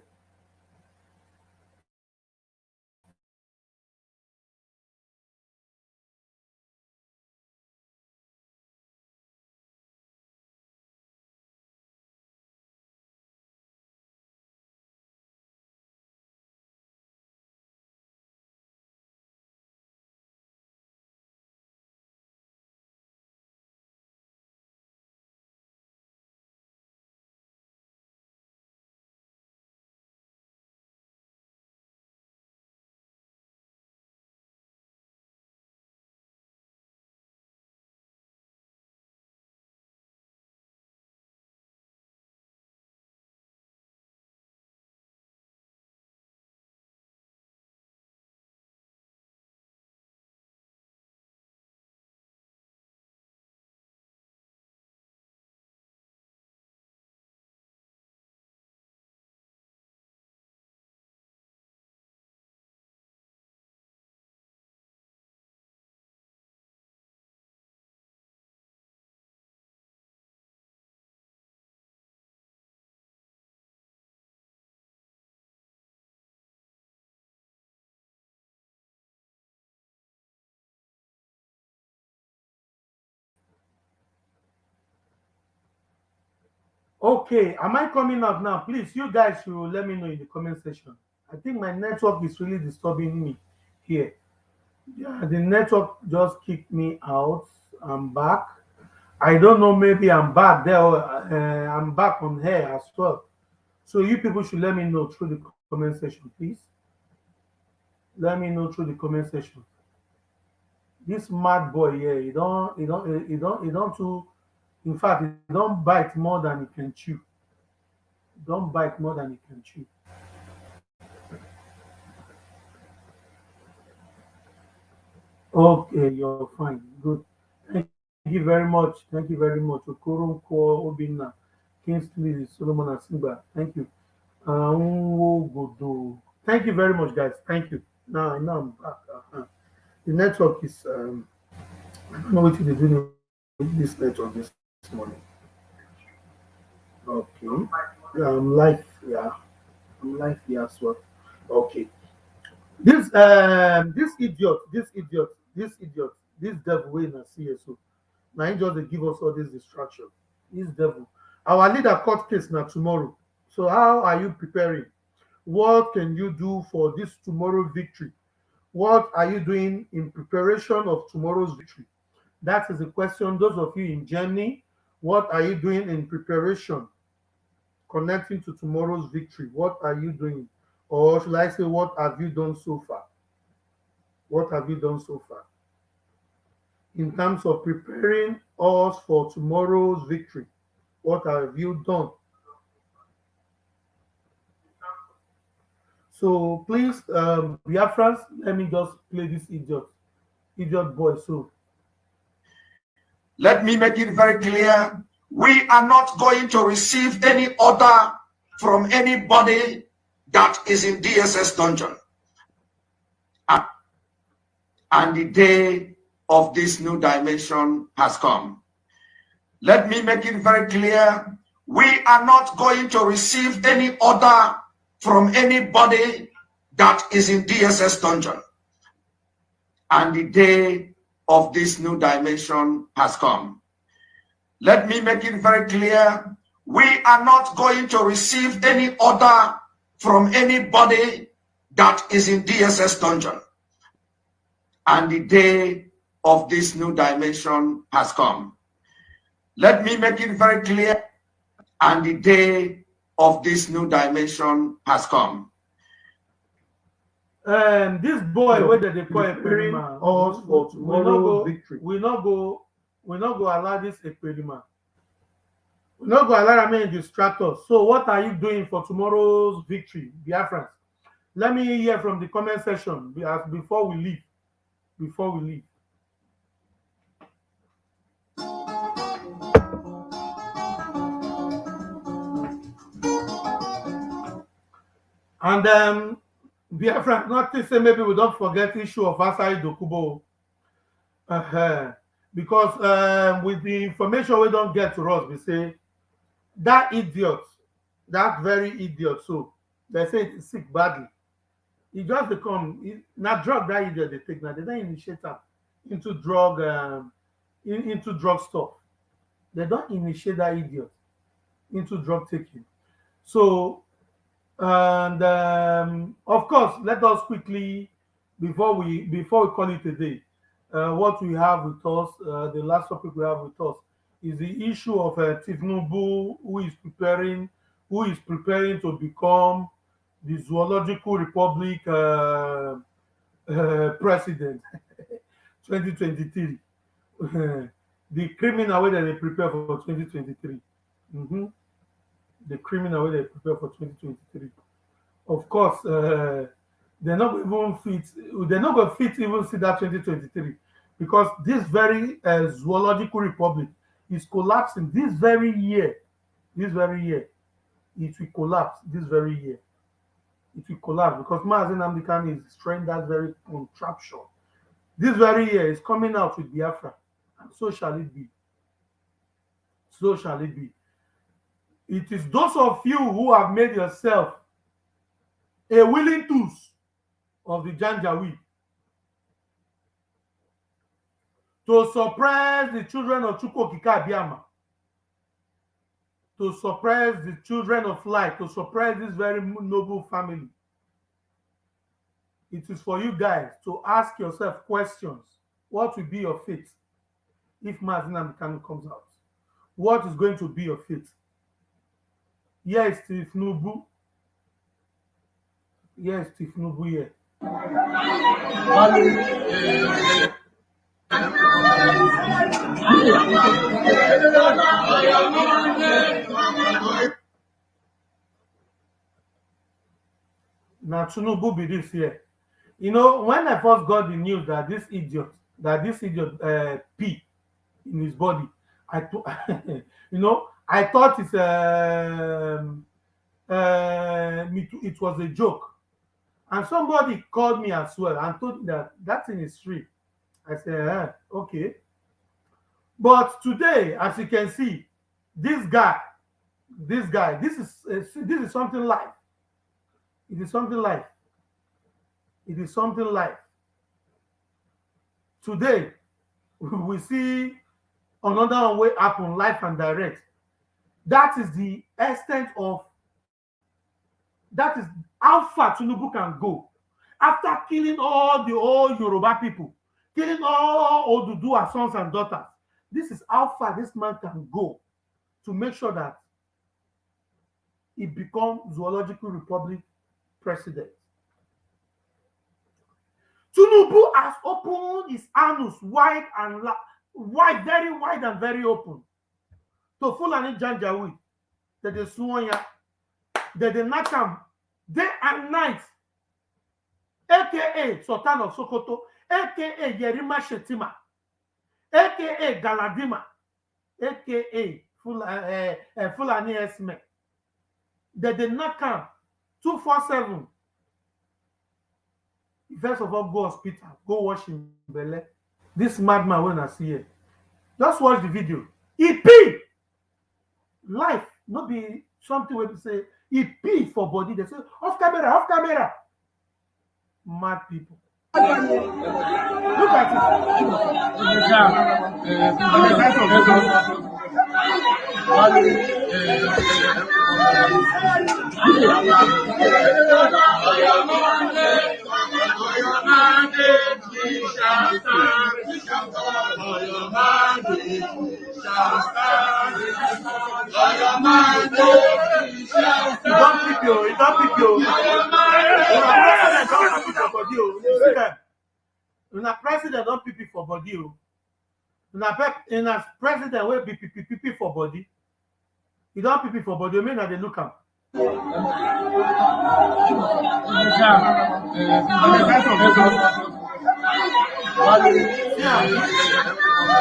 Okay, am I coming up now? Please, you guys should let me know in the comment section. I think my network is really disturbing me here. Yeah, the network just kicked me out. I'm back. I don't know, maybe I'm back there. I'm back on here as well. So you people should let me know through the comment section, please. Let me know through the comment section. This mad boy here, he don't too. In fact, he don't bite more than he can chew. Don't bite more than he can chew. Okay, you're fine. Good. Thank you very much. Thank you very much. Okoro Ko Obina, Kingsley Solomon Asimba. Thank you. Godo. Thank you very much, guys. Thank you. Now I'm back. The network is I don't know what they're doing with this network this morning. Okay. Yeah, I'm live. Yeah, I'm live here as well. Okay. This idiot, this devil way in a CSO. Now he just dey give us all this distraction. This devil. Our leader court case now tomorrow. So how are you preparing? What can you do for this tomorrow victory? What are you doing in preparation of tomorrow's victory? That is the question. Those of you in Germany, what are you doing in preparation connecting to tomorrow's victory? What are you doing? Or should I say, what have you done so far? What have you done so far? In terms of preparing us for tomorrow's victory, what have you done? So please, Biafrans, let me just play this idiot boy. So let me make it very clear. We are not going to receive any order from anybody that is in DSS dungeon. And the day of this new dimension has come. Let me make it very clear. We are not going to receive any order from anybody that is in DSS dungeon. And the day of this new dimension has come. Let me make it very clear. We are not going to receive any order from anybody that is in DSS dungeon. And the day of this new dimension has come. Let me make it very clear. And the day of this new dimension has come. This boy, whether they call preparing Epelima, us for tomorrow's victory. we not go allow this Epelima. We not go allow him distract us. So what are you doing for tomorrow's victory, Biafrans? Let me hear from the comment section before we leave. Before we leave. And Biafra, not to say maybe we don't forget the issue of Asai Dokubo. Because with the information we don't get to us, we say that idiot, that very idiot, so they say he's sick badly. He just become not drug that idiot they take now. They don't initiate them into drug into drug stuff. They don't initiate that idiot into drug taking. So and of course, let us quickly before we call it a day. What we have with us, the last topic we have with us is the issue of Tinubu, who is preparing to become the Zoological Republic president 2023. The criminal way that they prepare for 2023. The criminal way they prepare for 2023. Of course, they're not even fit. They're not going to fit even see that 2023 because this very Zoological Republic is collapsing this very year. This very year, it will collapse. This very year, it will collapse because Mazi Nnamdi Kanu is destroying that very contraption. This very year is coming out with Biafra, and so shall it be. So shall it be. It is those of you who have made yourself a willing tools of the Janjaweed to suppress the children of Chukwokika Abiyama, to suppress the children of light, to suppress this very noble family. It is for you guys to ask yourself questions. What will be your fate if Mazi Nnamdi Kanu comes out? What is going to be your fate? Yes, Steve Nubu. Yes, Steve Nubu here. Now Tinubu be this year. You know, when I first got the news that this idiot pee in his body, I thought it was a joke. And somebody called me as well and told me that thing is real. I said, okay. But today, as you can see, this is something live. It is something live. It is something live. Today, we see another way happen live and direct. That is the extent of, that is how far Tinubu can go. After killing all the old Yoruba people, killing all Oduduwa sons and daughters, this is how far this man can go to make sure that he becomes Zoological Republic president. Tinubu has opened his anus wide, very wide and very open to Fulani Janjaweed. That they Suwanya, that they Nakam, day and night, aka Sultan of Sokoto, aka Yerima Shetima, aka Galadima, aka Fulani Esme. They did not come 247. First of all, go hospital, go wash him belly. This madman when I see here. Just watch the video. He pee. Life, not be something where you say he pee for body. They say off camera, off camera. Mad people. Look at don't pick you, don't pick you. President don't pick for body. You see them? When a president don't pick for body. When a president will be pick for body. You don't pick for body. You mean that they look up. Yeah.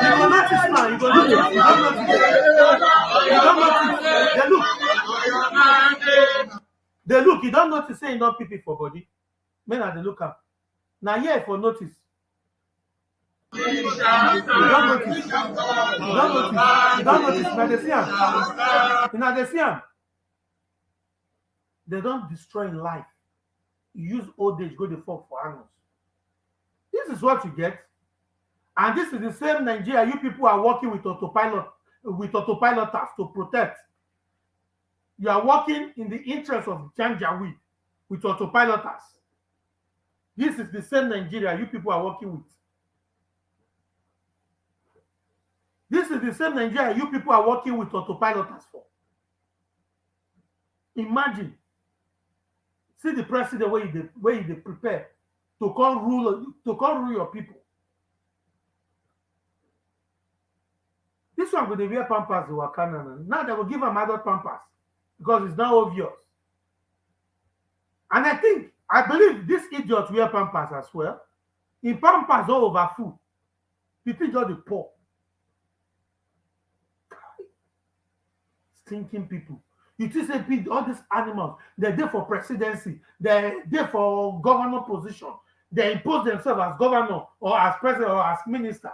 You go notice now. You go notice. You don't notice. You don't notice. They look. They look. You don't notice saying don't pick for body. Men are they look up. Now here for notice. You don't notice. You don't notice. You don't notice. Now they see him. Now they see him. They don't destroy life. You use old age, go the fuck for animals. This is what you get. And this is the same Nigeria you people are working with autopiloters to protect. You are working in the interest of Janjaweed with autopiloters. This is the same Nigeria you people are working with. This is the same Nigeria you people are working with autopiloters for. Imagine. See the president where they prepare to come rule your people. This one with the wear pampers, the Wakana. Now they will give them other pampers because it's now obvious. And I believe this idiot wear pampers as well. In pampers all over food. You think all the poor. Stinking people. You see, say all these animals, they're there for presidency, they're there for governor position. They impose themselves as governor or as president or as minister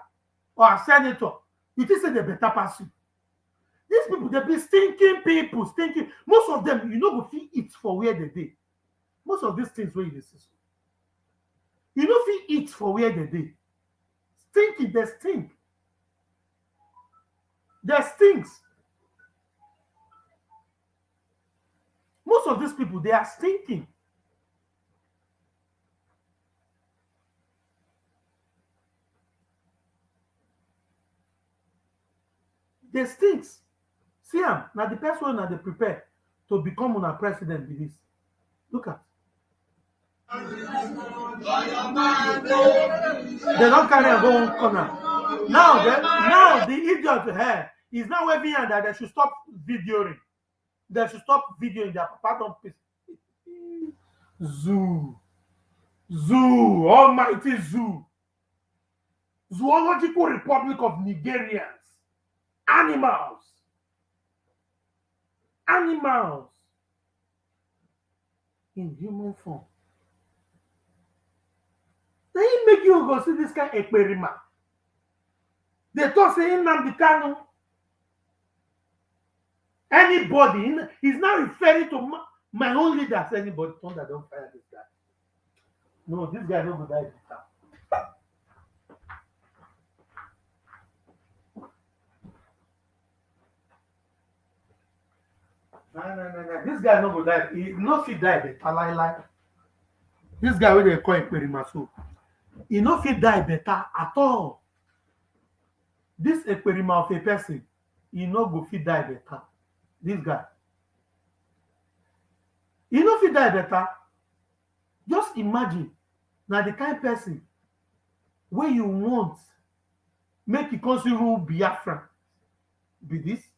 or as senator. You think say they better pass you. These people, they be stinking people, stinking. Most of them, you know, go fit eat for where they dey. Most of these things where you see. You know, fit eat for where they dey. Stinking, they stink. They stinks. Most of these people, they are stinking. They stinks. See them. Now the person that they prepare to become a president with this. Look at. They don't carry a go one corner. Now the idiot here is now waving hand that they should stop videoing. They should stop videoing their part of peace. Zoo. Almighty zoo. Zoological Republic of Nigerians. Animals. In human form. They make you go see this kind of experiment. They talk saying Nnamdi Kanu. Anybody, he's now referring to my own leaders. Anybody, Thunder, don't fire this guy. No, this guy don't go die this time. No. This guy no go die. He no fit die better like. This guy wey dey call Ekperimaso, he no fit die better at all. This Ekperima of a person, he no go fit die better. This guy, he no fit die better. Just imagine now the kind of person where you want make you consider rule Biafra be this.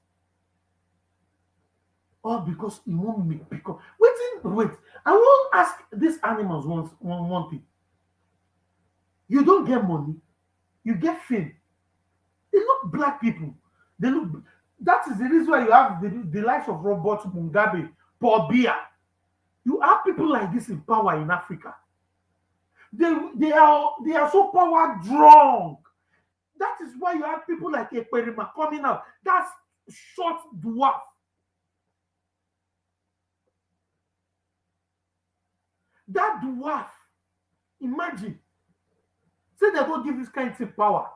Or because he won't make because wait. I won't ask these animals one thing. You don't get money, you get fame. They look black people. They look That is the reason why you have the likes of Robert Mugabe, Paul Biya. You have people like this in power in Africa. They are so power drunk. That is why you have people like Ekperima coming out. That's short dwarf. That dwarf, imagine. Say they don't give this kind of power.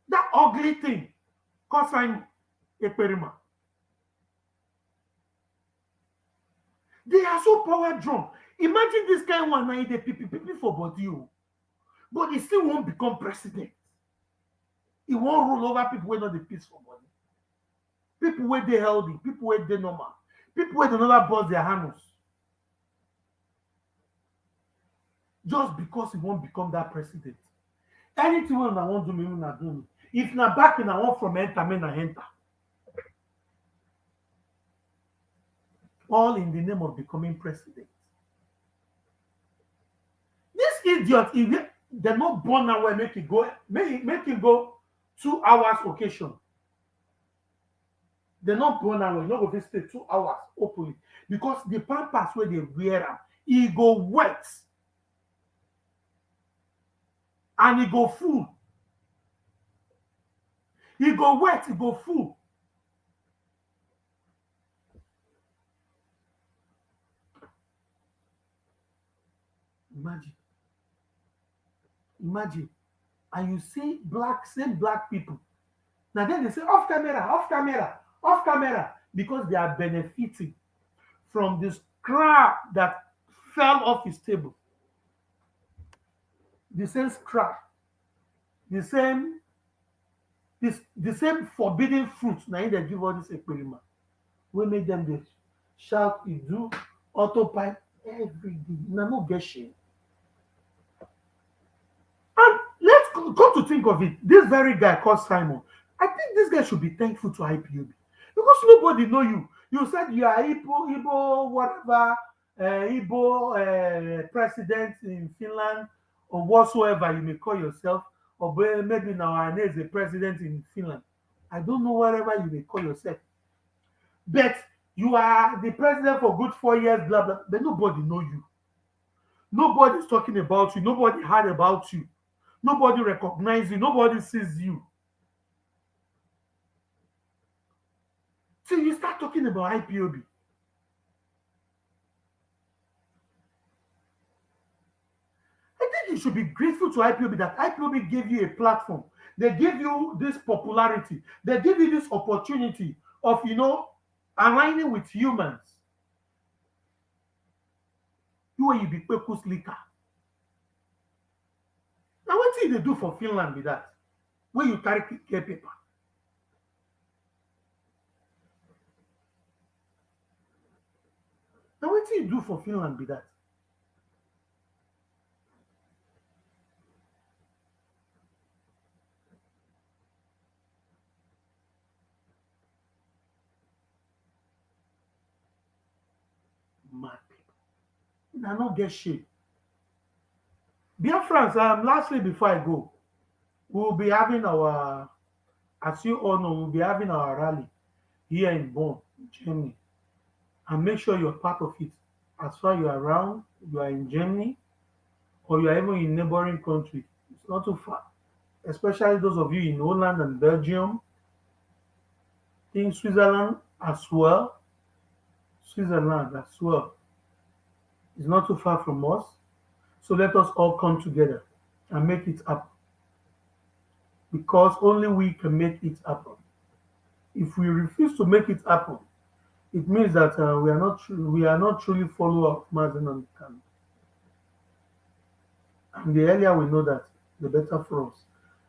That ugly thing, concerning Ekperima. They are so power drunk. Imagine this kind of one now, they people for body, but he still won't become president. He won't rule over people who not the peace for body. People where they healthy, people where they normal, people where they never bust their hands. Just because he won't become that president. Anything when I want to do me, not do me. If na back in I want from enter, me na enter. All in the name of becoming president. This idiot, they're not born now where make it go 2 hours occasion. They're not born now where not going to stay 2 hours openly because the pampers where they wear them, he go wet and he go full. He go wet, he go full. Imagine. And you see same black people. Now then they say off camera, because they are benefiting from this scrap that fell off his table. The same scrap, the same forbidden fruit. Now they give all this experiment. We make them they shout, you do autopipe every day. Now no get shame. And let's come to think of it. This very guy called Simon, I think this guy should be thankful to IPOB because nobody know you. You said you are Igbo, whatever, Igbo president in Finland or whatsoever you may call yourself, or maybe now is a president in Finland. I don't know whatever you may call yourself. But you are the president for good 4 years, blah, blah, but nobody know you. Nobody's talking about you. Nobody heard about you. Nobody recognizes you. Nobody sees you. So you start talking about IPOB. I think you should be grateful to IPOB that IPOB gave you a platform. They give you this popularity. They give you this opportunity of, aligning with humans. You will be Peku's liquor. Now, what did they do for Finland with that? Where you carry care paper. Now, what did you do for Finland with that? Mad people. They not get shit. Dear friends, lastly, before I go, we'll be having as you all know, we'll be having our rally here in Bonn, Germany. And make sure you're part of it. As far as you're around, you are in Germany, or you're even in neighboring country. It's not too far. Especially those of you in Holland and Belgium, in Switzerland as well. It's not too far from us. So let us all come together and make it happen. Because only we can make it happen. If we refuse to make it happen, it means that we are not truly followers of Mazen and Khan. And the earlier we know that, the better for us.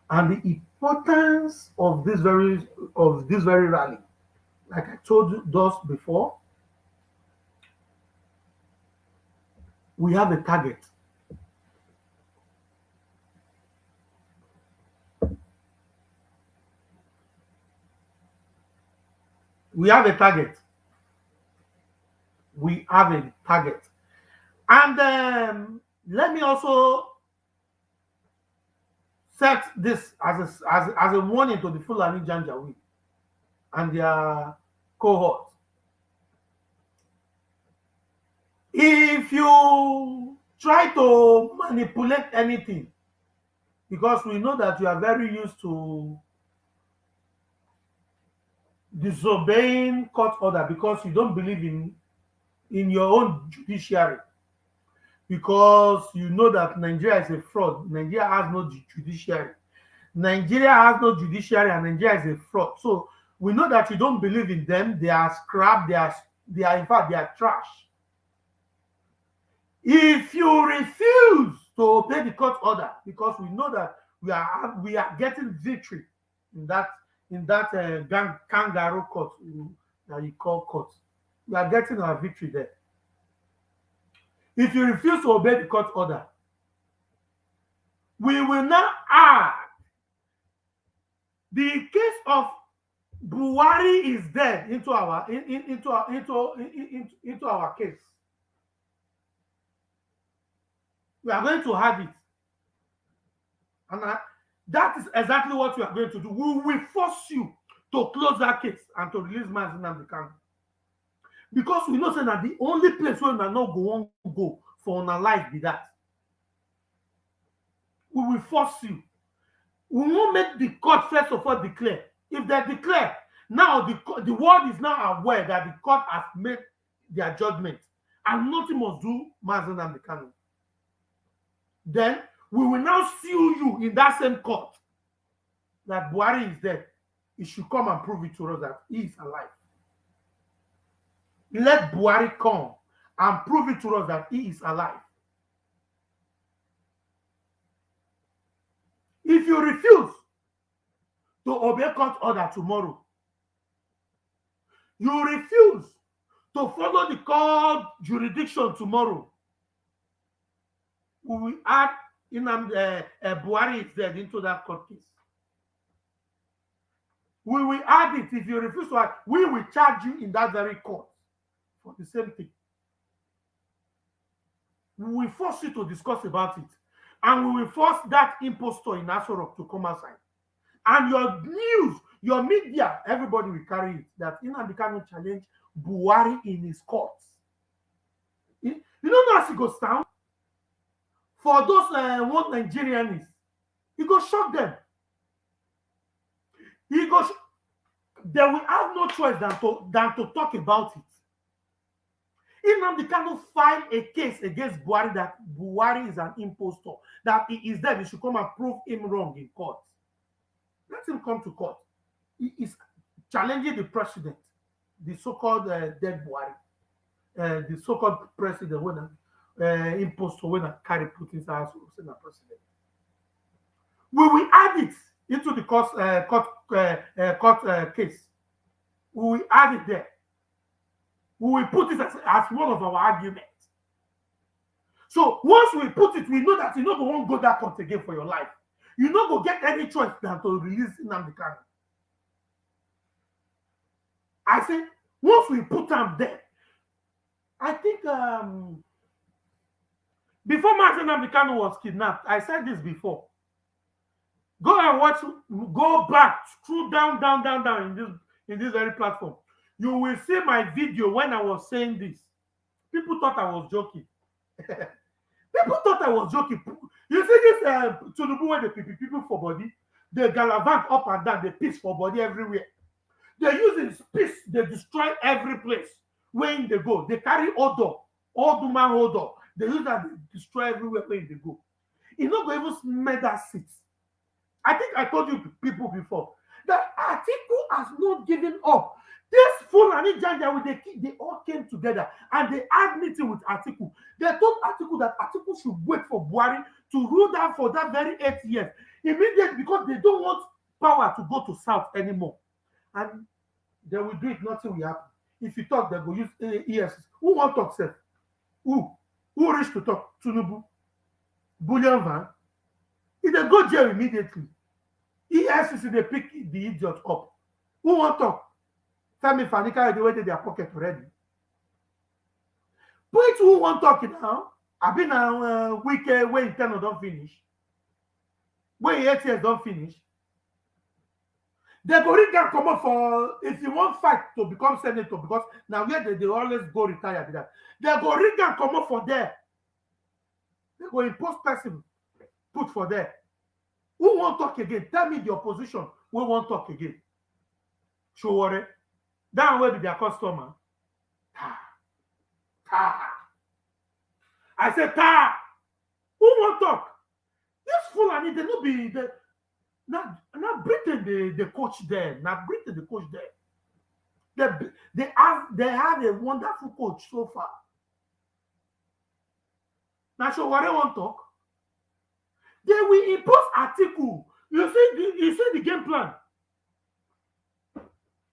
And the importance of this very rally, like I told you thus before, we have a target. We have a target. And let me also set this as a warning to the Fulani Janjaweed and their cohort. If you try to manipulate anything, because we know that you are very used to disobeying court order because you don't believe in your own judiciary, because you know that Nigeria is a fraud. Nigeria has no judiciary. Nigeria has no judiciary and Nigeria is a fraud. So we know that you don't believe in them. They are scrap. They are in fact, they are trash. If you refuse to obey the court order, because we know that we are getting victory in that kangaroo court that you call court, we are getting our victory there. If you refuse to obey the court order, we will now add the case of Buhari is dead into our case. We are going to have it. And that is exactly what we are going to do. We will force you to close that case and to release Mazi Nnamdi Kanu. Because we know that the only place where we are not going to go for our life be that. We will force you. We won't make the court first of all declare. If they declare, now the world is now aware that the court has made their judgment and nothing must do Mazi Nnamdi Kanu. Then we will now sue you in that same court that Buhari is dead. He should come and prove it to us that he is alive. Let Buhari come and prove it to us that he is alive. If you refuse to obey court order tomorrow, you refuse to follow the court jurisdiction tomorrow, we will add Buhari is dead into that court case. We will add it. If you refuse to add, we will charge you in that very court for the same thing. We will force you to discuss about it. And we will force that impostor in Aso Rock to come outside. And your news, your media, everybody will carry it. That Nnamdi Kanu challenge Buhari in his courts. You don't know as he goes down? For those one Nigerians, he go shock them. They will have no choice than to talk about it. Nnamdi Kanu filed a case against Buhari that Buhari is an impostor, that he is dead. He should come and prove him wrong in court. Let him come to court. He is challenging the president, the so-called dead Buhari, the so-called president, when impostor, when I carry Putin's house, president. We will add it into the court case. We will add it there. We will put it as one of our arguments. So once we put it, we know that you no won't go that court again for your life. You no go get any choice than to release Nnamdi Kanu. I say, once we put them there, I think before Mazi Nnamdi Kanu was kidnapped, I said this before. Go and watch, go back, scroll down in this very platform. You will see my video when I was saying this. People thought I was joking. People thought I was joking. You see this Tinubu where they people for body, they gallivant up and down, they piss for body everywhere. They use piss, they destroy every place where they go. They carry odor, man odor. They use that, they destroy everywhere where they go. You not going to even smell that seat. I think I told you people before that Atiku has not given up. This Fulani Janjaweed, they all came together and they had meeting with Atiku. They told Atiku that Atiku should wait for Buhari to rule down for that very 8 years. Immediately, because they don't want power to go to South anymore. And they will do it, nothing will happen. If you talk, they will use EFCC. Who won't talk, sir? Who reached to talk? Tinubu? Bullion Van? If they go jail immediately, EFCC, they pick the idiot up. Who won't talk? Femi Fanika, they went in their pocket already. Point who won't talk now. I've been a week where you cannot don't finish. when 8 years don't finish, they go rig and come up for if you want fight to become senator, because now where they always go retire with that. They go rig and come up for there. They go impose person put for there. Who won't talk again? Tell me the opposition. We won't talk again. Show worry. That will be their customer. I said, who won't talk? This Fulani, they not be the not Britain, the coach there. Not Britain, the coach there. They have a wonderful coach so far. Now, so what I want to talk? They will impose article. You see the game plan.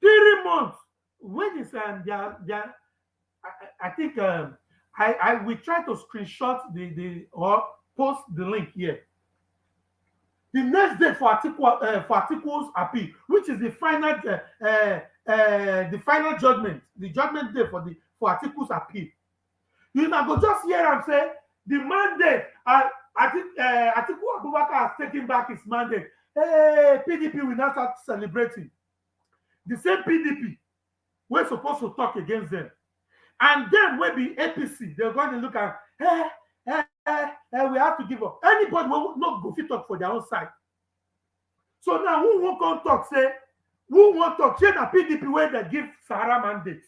3 months. When is I think I will try to screenshot or post the link here. The next date for articles appeal, which is the final judgment, the judgment day for articles appeal. You now go just hear and say the mandate. I think Atiku Abubakar has taken back his mandate. Hey, PDP will now start celebrating. The same PDP we're supposed to talk against them. And then when the APC, they're going to look at, we have to give up. Anybody will not go fit talk for their own side. So now who won't come talk, say, who won't talk? Say the PDP where they give Sahara mandate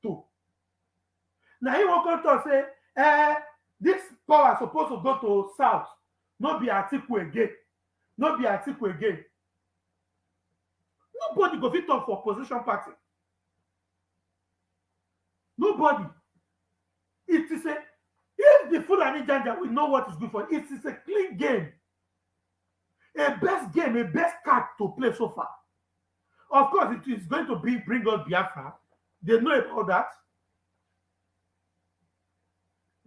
to. Now he won't come talk, say, this power is supposed to go to South, not be Atiku again. Not be Atiku again. Nobody go fit talk for opposition party. Nobody. It is if the Fulani Janja will know what is good for it, it is a clean game. A best card to play so far. Of course, it is going to bring us Biafra. They know about that.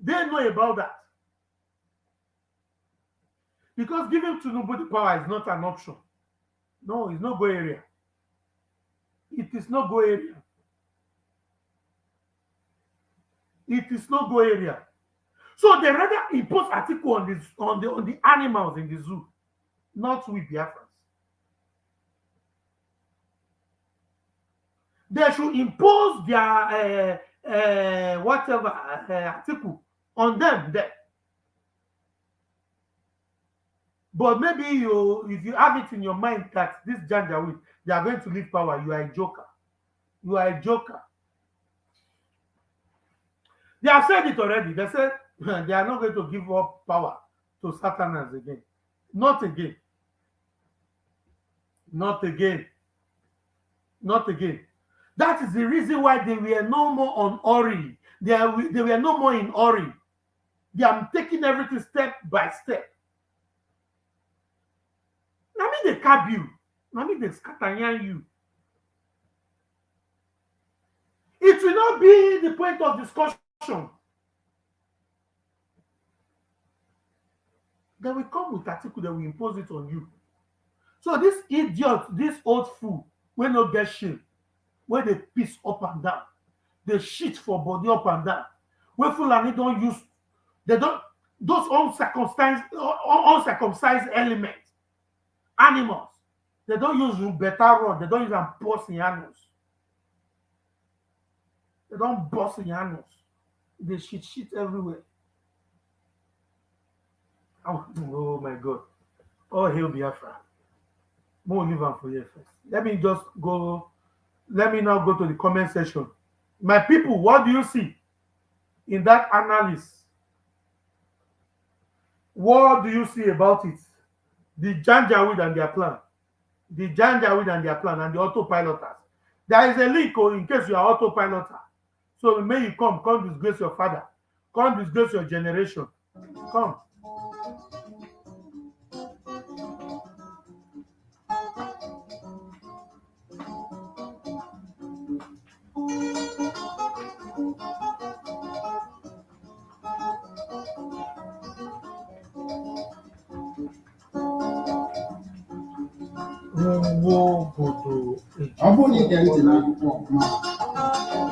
They know about that. Because giving to nobody power is not an option. No, it's not go area. It is not go area. It is not go area. So they rather impose article on the animals in the zoo, not with Biafrans. They should impose their whatever article on them there. But maybe if you have it in your mind that this Janjaweed, they are going to leave power, you are a joker. You are a joker. They have said it already. They said they are not going to give up power to Satanas again. Not again. Not again. Not again. That is the reason why they were no more on Ori. They were no more in Ori. They are taking everything step by step. Now me they cab you. Now me they scatter you. It will not be the point of discussion. They will come with article that will impose it on you. So this idiot, this old fool, will not get shit. Where they piss up and down. They shit for body up and down. Where Fulani don't use, they don't, those uncircumcised elements, animals, they don't use better rod, they don't use them boss in animals. They don't boss in animals. They shit everywhere. Oh my God. Oh, hail Biafra. More leave on for you first. Let me now go to the comment section. My people, what do you see in that analysis? What do you see about it? The Janjaweed and their plan. The Janjaweed and their plan and the autopiloters. There is a link in case you are autopiloter. So may you come disgrace your father. Come disgrace your generation. Come.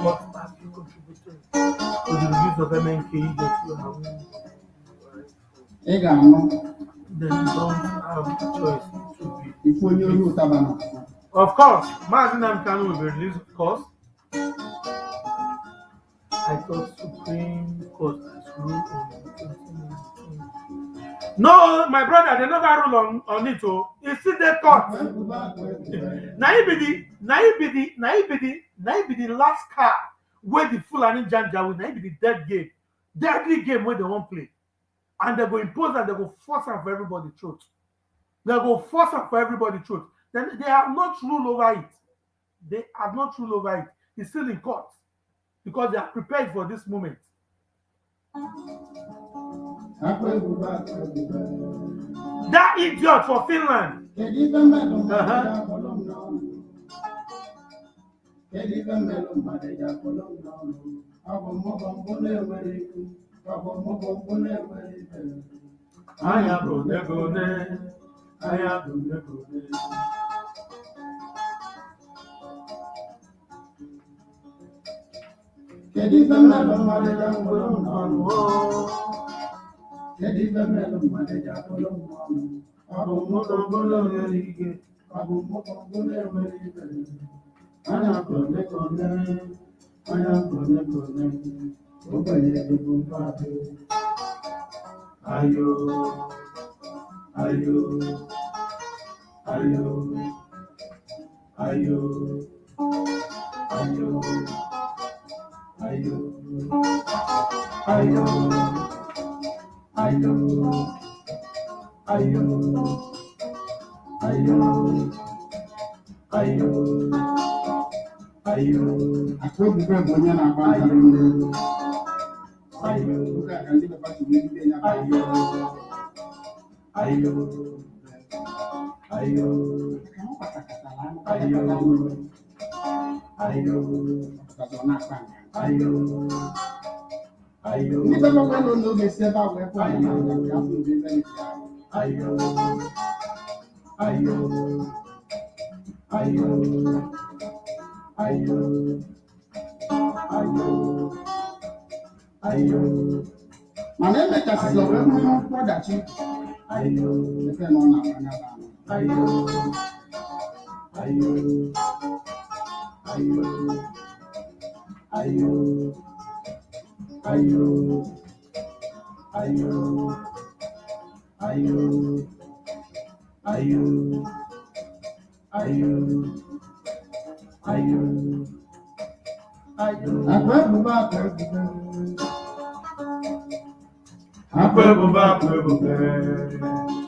What have you contributed to the release of MNK that you have? then you don't have a choice to be. If when you tabana. Of course, Mazinam Kanu will be released, of course. I thought Supreme Court has ruled on 2019. No, my brother, they never rule on it. Oh, it's still the court. Now it be the last car where the Fulani Janja will now be the deadly game where they won't play. And they go impose and they go force out for everybody truth. They go force out for everybody truth. Then they have not ruled over it. They have not ruled over it. It's still in court because they are prepared for this moment. That idiot for Finland.